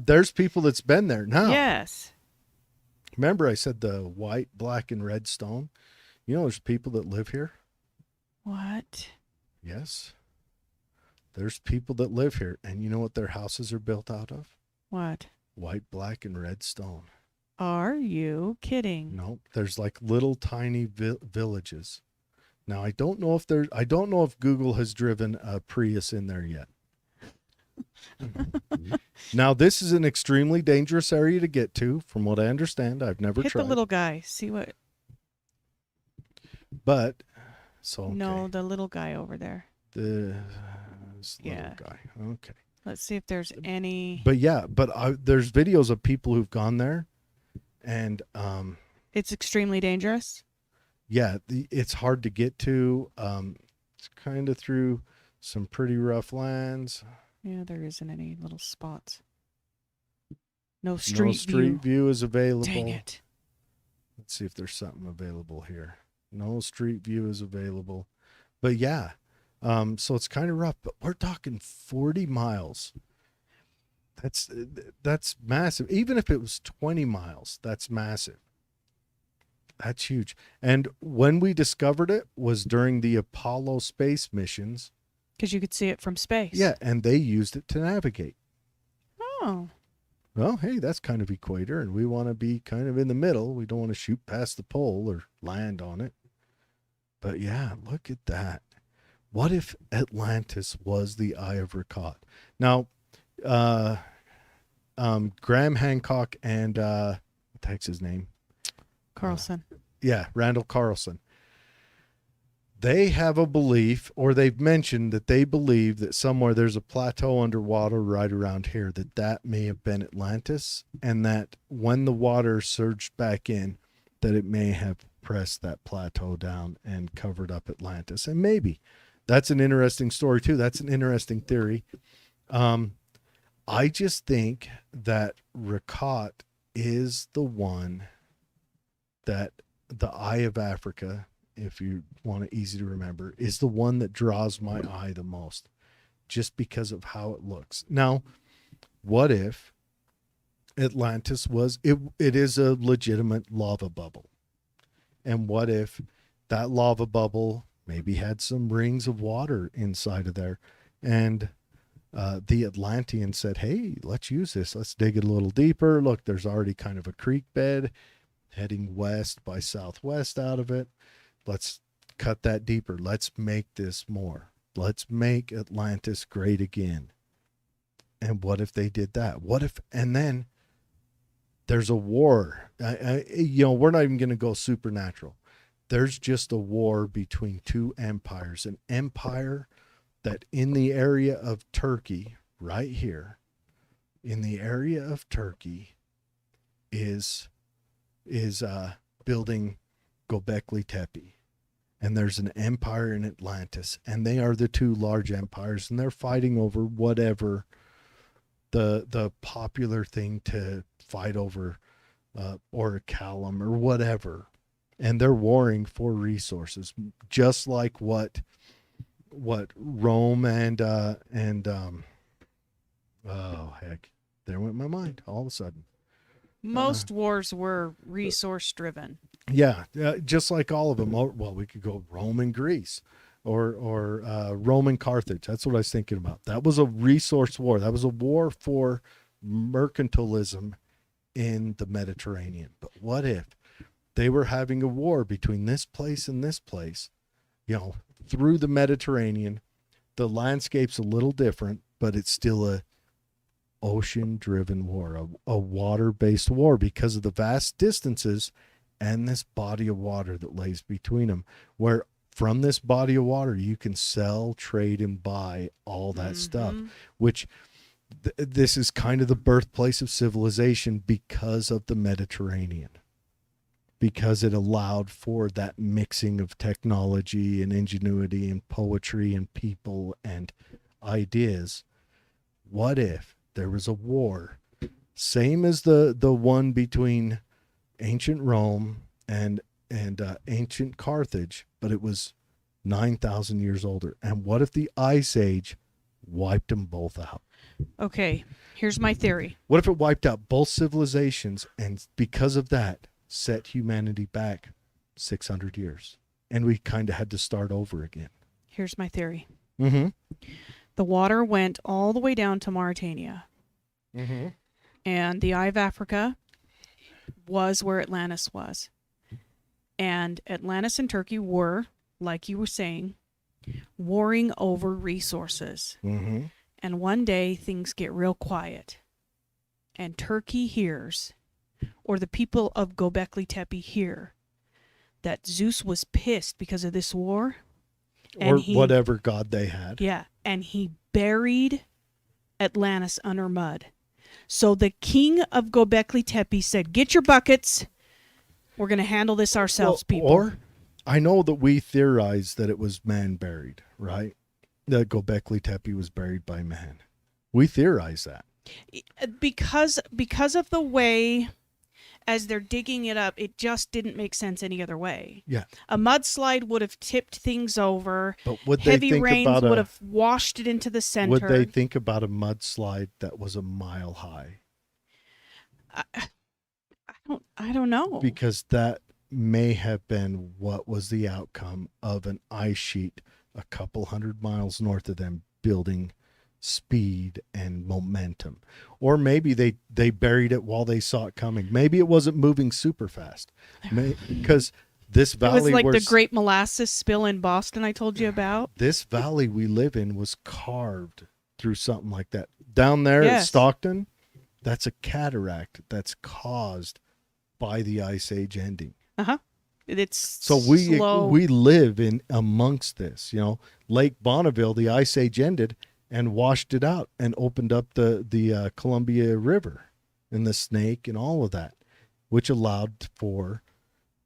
There's people that's been there now. Yes. Remember I said the white, black, and red stone? There's people that live here. What? Yes. There's people that live here, and you know what their houses are built out of? What? White, black, and red stone. Are you kidding? No, there's like little tiny villages. Now I don't know if Google has driven a Prius in there yet. Now this is an extremely dangerous area to get to, from what I understand. I've never tried. Hit the little guy. See what? But so okay. No, the little guy over there. Little guy. Okay. Let's see if there's any. But there's videos of people who've gone there, and it's extremely dangerous. Yeah, it's hard to get to. It's kind of through some pretty rough lands. Yeah, there isn't any little spots. No street view is available. Dang it. Let's see if there's something available here. No street view is available. But yeah, so it's kind of rough. But we're talking 40 miles. That's massive. Even if it was 20 miles, that's massive. That's huge. And when we discovered it was during the Apollo space missions. Because you could see it from space. Yeah, and they used it to navigate. Oh. Well, hey, that's kind of equator, and we want to be kind of in the middle. We don't want to shoot past the pole or land on it. But yeah, look at that. What if Atlantis was the Eye of Rakat? Now, Graham Hancock and what the heck's his name? Carlson. Randall Carlson. They have a belief, or they've mentioned that they believe that somewhere there's a plateau underwater right around here, that may have been Atlantis, and that when the water surged back in, that it may have pressed that plateau down and covered up Atlantis. And maybe that's an interesting story too. That's an interesting theory. I just think that Rakat is the one that the Eye of Africa, if you want it easy to remember, is the one that draws my eye the most, just because of how it looks. Now, what if Atlantis was, it is a legitimate lava bubble. And what if that lava bubble maybe had some rings of water inside of there, and the Atlanteans said, hey, let's use this. Let's dig it a little deeper. Look, there's already kind of a creek bed heading west by southwest out of it. Let's cut that deeper. Let's make this more. Let's make Atlantis great again. And what if they did that? What if, and then there's a war. We're not even going to go supernatural. There's just a war between two empires. An empire that in the area of Turkey, right here, in the area of Turkey, is building Göbekli Tepe. And there's an empire in Atlantis, and they are the two large empires, and they're fighting over whatever the popular thing to fight over, or Callum or whatever. And they're warring for resources, just like what Rome and oh heck, there went my mind all of a sudden. Most wars were resource driven. Yeah, just like all of them. Well, we could go Rome and Greece, or Rome and Carthage. That's what I was thinking about. That was a resource war. That was a war for mercantilism in the Mediterranean. But what if they were having a war between this place and this place, through the Mediterranean? The landscape's a little different, but it's still a ocean-driven war, a water-based war, because of the vast distances and this body of water that lays between them, where from this body of water you can sell, trade, and buy all that stuff, which this is kind of the birthplace of civilization because of the Mediterranean, because it allowed for that mixing of technology and ingenuity and poetry and people and ideas. What if there was a war, same as the one between ancient Rome and ancient Carthage, but it was 9,000 years older? And what if the Ice Age wiped them both out? Okay, here's my theory. What if it wiped out both civilizations, and because of that set humanity back 600 years, and we kind of had to start over again? Here's my theory. Mm-hmm. The water went all the way down to Mauritania. Mm-hmm. And the Eye of Africa was where Atlantis was. And Atlantis and Turkey were, like you were saying, warring over resources. Mm-hmm. And one day things get real quiet. And Turkey hears, or the people of Göbekli Tepe hear, that Zeus was pissed because of this war. Or whatever god they had. Yeah. And he buried Atlantis under mud. So the king of Göbekli Tepe said, "Get your buckets. We're going to handle this ourselves, people." Or I know that we theorize that it was man buried, right? That Göbekli Tepe was buried by man. We theorize that. Because of the way, as they're digging it up, it just didn't make sense any other way. Yeah. A mudslide would have tipped things over. But would heavy they think rains about would have washed it into the center. Would they think about a mudslide that was a mile high? I don't know. Because that may have been what was the outcome of an ice sheet a couple 100 miles north of them, building speed and momentum. Or maybe they buried it while they saw it coming. Maybe it wasn't moving super fast, because this valley, it was like the Great Molasses Spill in Boston I told you about. This valley we live in was carved through something like that. Down there at Stockton, that's a cataract that's caused by the Ice Age ending. It's so we live in amongst this. Lake Bonneville, the Ice Age ended and washed it out and opened up the Columbia River and the Snake and all of that, which allowed for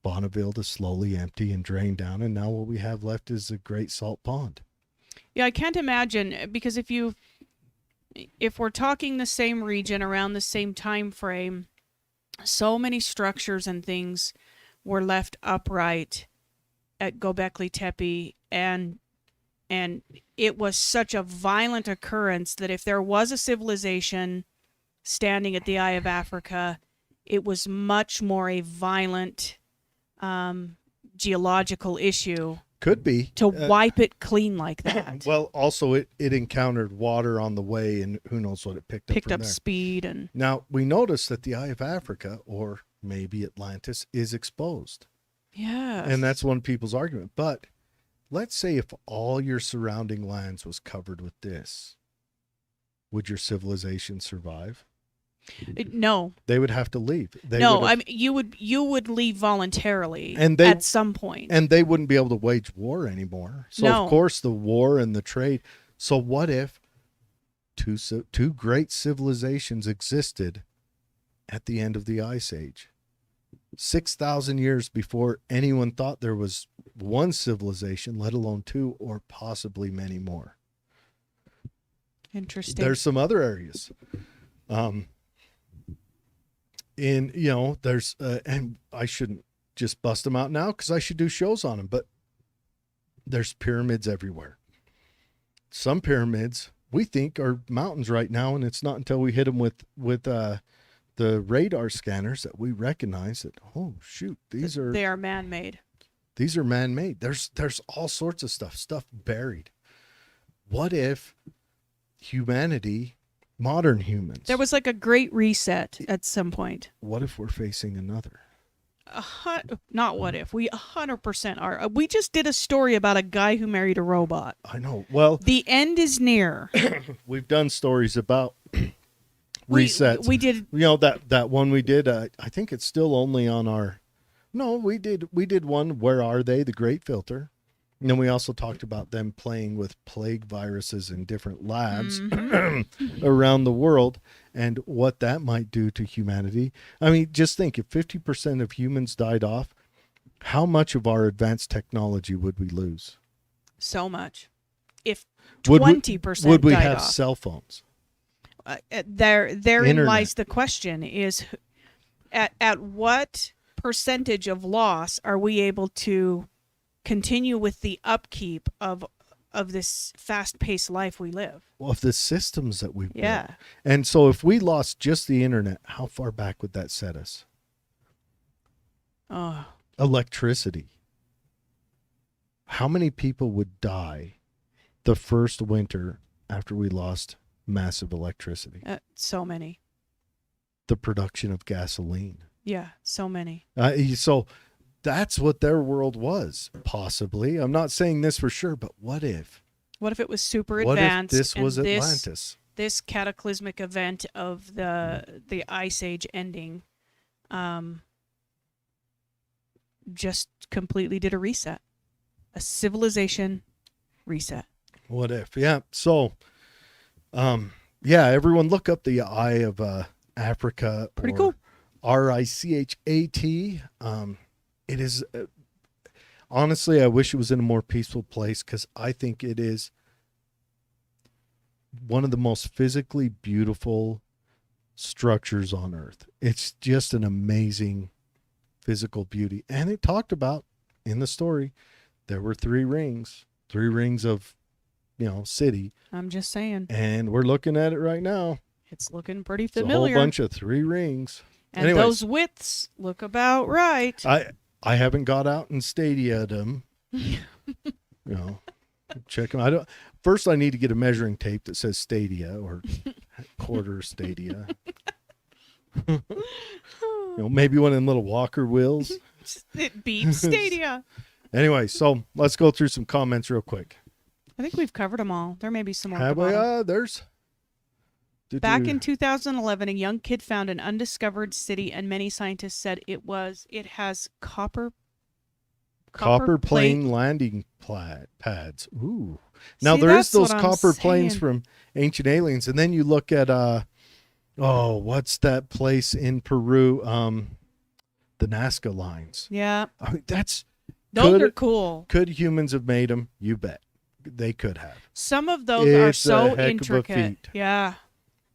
Bonneville to slowly empty and drain down. And now what we have left is a great salt pond. Yeah, I can't imagine, because if we're talking the same region around the same time frame, so many structures and things were left upright at Göbekli Tepe, and it was such a violent occurrence that if there was a civilization standing at the Eye of Africa, it was much more a violent geological issue. Could be. To wipe it clean like that. Well, also it encountered water on the way, and who knows what it picked up from there. Speed. And now we notice that the Eye of Africa, or maybe Atlantis, is exposed. Yeah. And that's one people's argument. But let's say if all your surrounding lands was covered with this, would your civilization survive? No. They would have to leave. I mean, you would leave voluntarily at some point. And they wouldn't be able to wage war anymore. So of course the war and the trade. So what if two great civilizations existed at the end of the Ice Age? 6,000 years before anyone thought there was one civilization, let alone two or possibly many more. Interesting. There's some other areas. There's and I shouldn't just bust them out now because I should do shows on them, but there's pyramids everywhere. Some pyramids we think are mountains right now, and it's not until we hit them with the the radar scanners that we recognize that, oh shoot, they are man-made. These are man-made. There's all sorts of stuff buried. What if humanity, modern humans, there was like a great reset at some point? What if we're facing another? Not what if. We 100% are. We just did a story about a guy who married a robot. I know. Well, the end is near. We've done stories about resets. We did. You know, that one we did, I think it's still only on our... No, we did one, Where Are They? The Great Filter. And then we also talked about them playing with plague viruses in different labs around the world and what that might do to humanity. I mean, just think, if 50% of humans died off, how much of our advanced technology would we lose? So much. If 20% would we died have off, cell phones? Therein lies the question: is at what percentage of loss are we able to continue with the upkeep of this fast-paced life we live? Well, of the systems that we've built. And so if we lost just the internet, how far back would that set us? Electricity. How many people would die the first winter after we lost massive electricity? So many. The production of gasoline. Yeah, so many. So that's what their world was, possibly. I'm not saying this for sure, but what if? What if it was super advanced? What if this was Atlantis? This cataclysmic event of the Ice Age ending just completely did a reset. A civilization reset. What if? Yeah. So, everyone look up the Eye of Africa. Pretty cool. RICHAT. It is, honestly, I wish it was in a more peaceful place, because I think it is one of the most physically beautiful structures on Earth. It's just an amazing physical beauty. And it talked about, in the story, there were 3 rings of, city. I'm just saying. And we're looking at it right now. It's looking pretty It's a familiar. whole bunch of 3 rings. And anyways, those widths look about right. I haven't got out and stadia'd them. Check them. First, I need to get a measuring tape that says stadia or quarter stadia. Maybe one of them little walker wheels. It beats stadia. Anyway, so let's go through some comments real quick. I think we've covered them all. There may be some more. Have we? There's... Back in 2011, a young kid found an undiscovered city, and many scientists said it has copper plane landing pads. Ooh. Now there is those copper planes from Ancient Aliens, and then you look at what's that place in Peru? The Nazca lines. Yeah. I mean, those are cool. Could humans have made them? You bet. They could have. Some of those are so intricate. Yeah.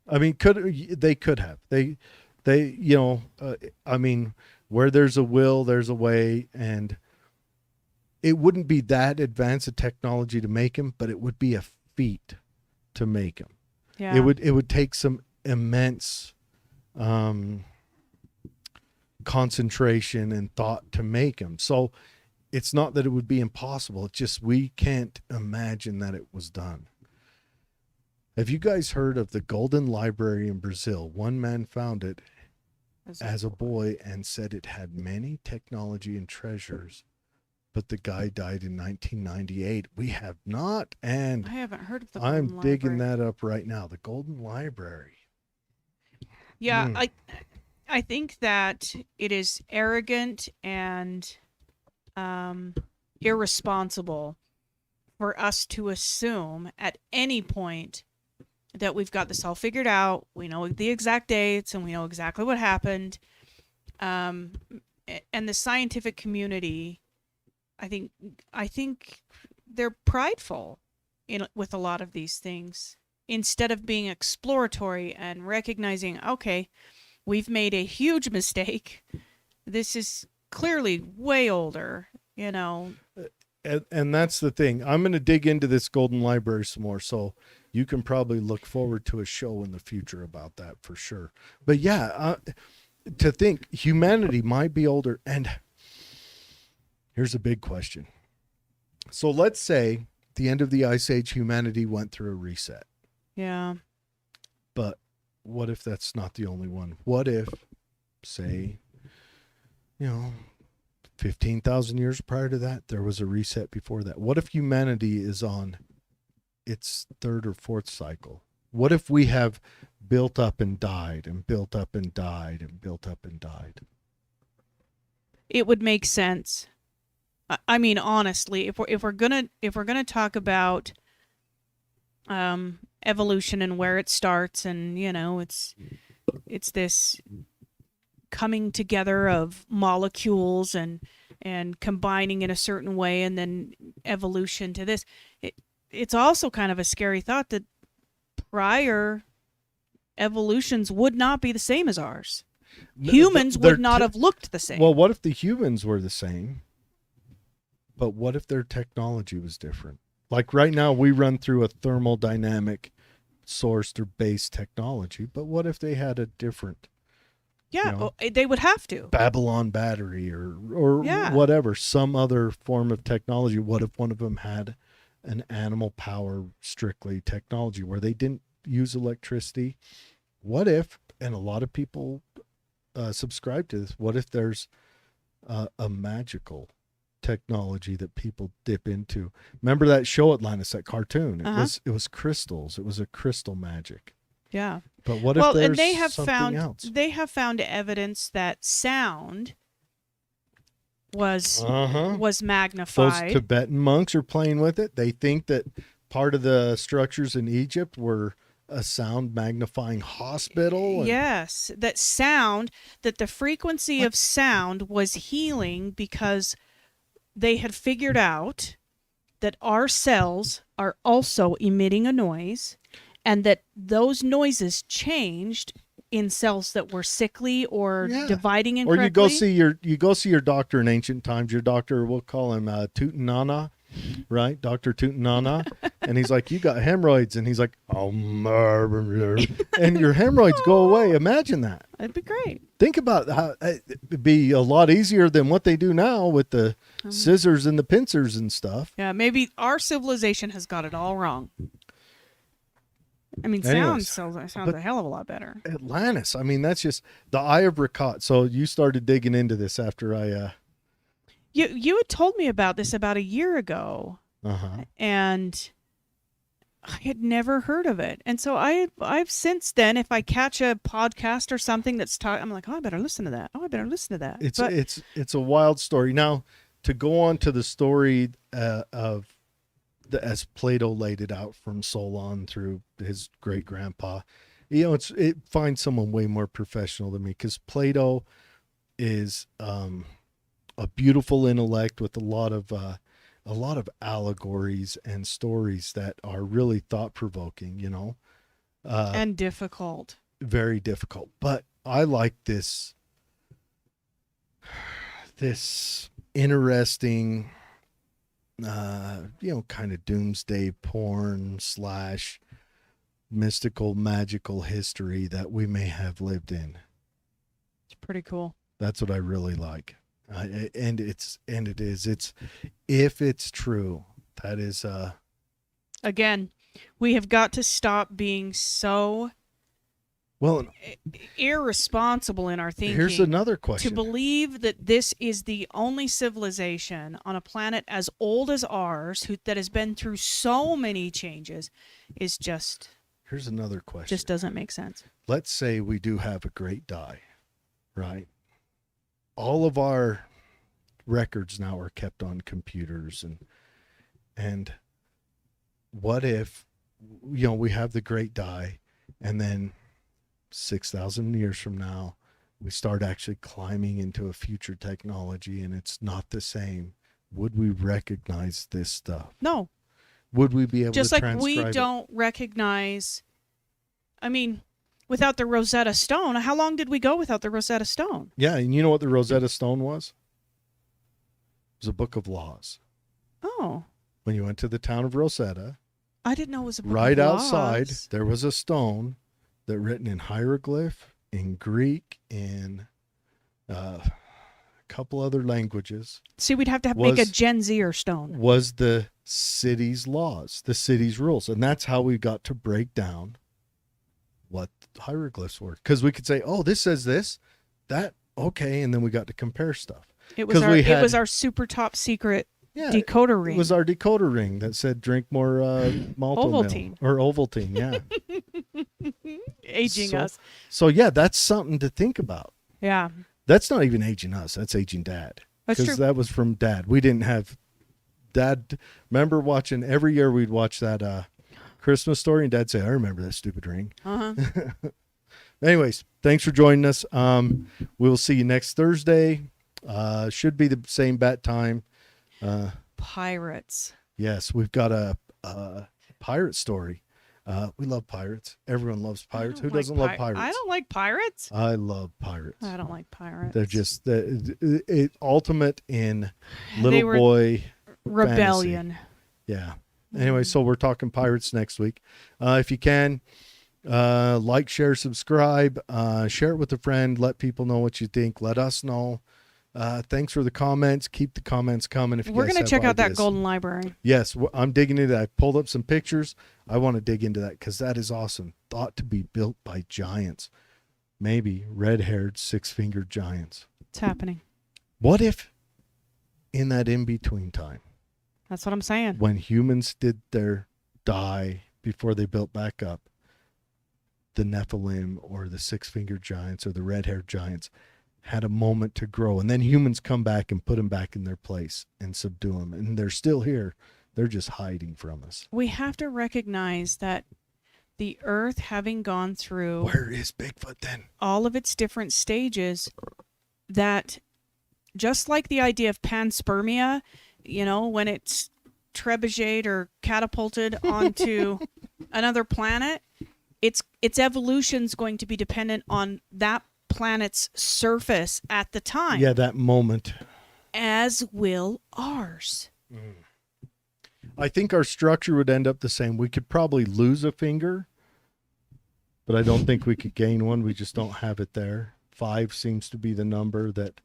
I mean, they could have. They I mean, where there's a will, there's a way, and it wouldn't be that advanced a technology to make them, but it would be a feat to make them. Yeah. It would take some immense concentration and thought to make them. So it's not that it would be impossible. It's just we can't imagine that it was done. Have you guys heard of the Golden Library in Brazil? One man found it as a boy and said it had many technology and treasures, but the guy died in 1998. We have not, and I haven't heard of the Golden Library. I'm digging that up right now. The Golden Library. Yeah, I think that it is arrogant and irresponsible for us to assume at any point that we've got this all figured out. We know the exact dates and we know exactly what happened. And the scientific community, I think they're prideful with a lot of these things, instead of being exploratory and recognizing, okay, we've made a huge mistake. This is clearly way older, And that's the thing. I'm going to dig into this Golden Library some more. So you can probably look forward to a show in the future about that for sure. But yeah, to think humanity might be older. And here's a big question. So let's say the end of the Ice Age, humanity went through a reset. Yeah. But what if that's not the only one? What if, say, 15,000 years prior to that, there was a reset before that? What if humanity is on its third or fourth cycle? What if we have built up and died and built up and died and built up and died? It would make sense. I mean, honestly, if we're gonna talk about evolution and where it starts, and it's this coming together of molecules and combining in a certain way, and then evolution to this. It's also kind of a scary thought that prior evolutions would not be the same as ours. Humans would not have looked the same. Well, what if the humans were the same? But what if their technology was different? Like right now, we run through a thermodynamic sourced or based technology. But what if they had a different... Yeah, they would have to. Babylon battery or whatever, some other form of technology. What if one of them had an animal power strictly technology where they didn't use electricity? What if, and a lot of people subscribe to this, what if there's a magical technology that people dip into? Remember that show Atlantis, that cartoon? It was crystals. It was a crystal magic. Yeah. But what if there's and they have something else? They have found evidence that sound was magnified. Those Tibetan monks are playing with it. They think that part of the structures in Egypt were a sound magnifying hospital. Yes, that the frequency of sound was healing because they had figured out that our cells are also emitting a noise, and that those noises changed in cells that were sickly or dividing incorrectly. Or you go see your doctor in ancient times. Your doctor, we'll call him Tutanana, right? Dr. Tutanana. And he's like, you got hemorrhoids. And he's like, and your hemorrhoids go away. Imagine that. That'd be great. Think about how it'd be a lot easier than what they do now with the scissors and the pincers and stuff. Yeah, maybe our civilization has got it all wrong. I mean, sounds a hell of a lot better. Atlantis. I mean, that's just the Eye of Rakat. So you started digging into this after I... You had told me about this about a year ago, and I had never heard of it. And so I've since then, if I catch a podcast or something that's talking, I'm like, oh, I better listen to that. Oh, I better listen to that. It's a wild story. Now, to go on to the story of as Plato laid it out from Solon through his great grandpa, it finds someone way more professional than me, because Plato is a beautiful intellect with a lot of allegories and stories that are really thought provoking, and difficult, very difficult. But I like this interesting, kind of doomsday porn / mystical, magical history that we may have lived in. It's pretty cool. That's what I really like. And it's if it's true, that is, again, we have got to stop being so irresponsible in our thinking. Here's another question. To believe that this is the only civilization on a planet as old as ours that has been through so many changes is just... Here's another question. Just doesn't make sense. Let's say we do have a great die, right? All of our records now are kept on computers, and what if, we have the great die, and then 6,000 years from now, we start actually climbing into a future technology and it's not the same? Would we recognize this stuff? No. Would we be able to transcribe it? Just like we don't recognize, I mean, without the Rosetta Stone, how long did we go without the Rosetta Stone? Yeah, and you know what the Rosetta Stone was? It was a book of laws. Oh. When you went to the town of Rosetta, I didn't know it was a book Right of outside, laws. there was a stone that written in hieroglyph, in Greek, in a couple other languages. See, we'd have to make a Gen Zer stone. Was the city's laws, the city's rules. And that's how we got to break down what hieroglyphs were. Because we could say, oh, this says this, that, okay. And then we got to compare stuff. It was our super top secret decoder ring. It was our decoder ring that said drink more Ovaltine. or Ovaltine, yeah. Aging us. So yeah, that's something to think about. Yeah. That's not even aging us. That's aging Dad. That's true. Because that was from Dad. We didn't have Dad. Remember watching every year we'd watch that Christmas Story, and Dad'd say, "I remember that stupid ring." Anyways, thanks for joining us. We'll see you next Thursday. Should be the same bat time. Pirates. Yes, we've got a pirate story. We love pirates. Everyone loves pirates. Who doesn't love pirates? I don't like pirates. I love pirates. I don't like pirates. They're just the ultimate in little boy rebellion. Fantasy. Yeah. Anyway, so we're talking pirates next week. If you can, like, share, subscribe, share it with a friend. Let people know what you think. Let us know. Thanks for the comments. Keep the comments coming. If we're going to check out that golden library. Yes, I'm digging into that. I pulled up some pictures. I want to dig into that because that is awesome. Thought to be built by giants, maybe red-haired, six-fingered giants. It's happening. What if, in that in-between time, that's what I'm saying, when humans did their die before they built back up, the Nephilim or the six-fingered giants or the red-haired giants had a moment to grow, and then humans come back and put them back in their place and subdue them, and they're still here. They're just hiding from us. We have to recognize that the earth, having gone through, where is Bigfoot then? All of its different stages, that just like the idea of panspermia, when it's trebucheted or catapulted onto another planet, its evolution's going to be dependent on that planet's surface at the time. Yeah, that moment. As will ours. I think our structure would end up the same. We could probably lose a finger, but I don't think we could gain one. We just don't have it there. 5 seems to be the number that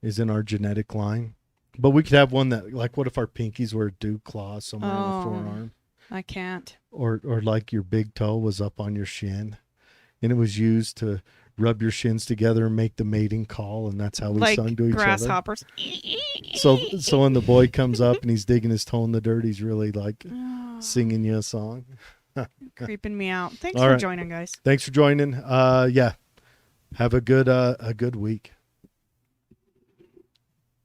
is in our genetic line. But we could have one that, like, what if our pinkies were a dew claw somewhere on the forearm? I can't. Or like your big toe was up on your shin, and it was used to rub your shins together and make the mating call, and that's how we sung to each grasshoppers. other. So when the boy comes up and he's digging his toe in the dirt, he's really like singing you a song. Creeping me out. Thanks for joining, guys. Thanks for joining. Yeah. Have a good week.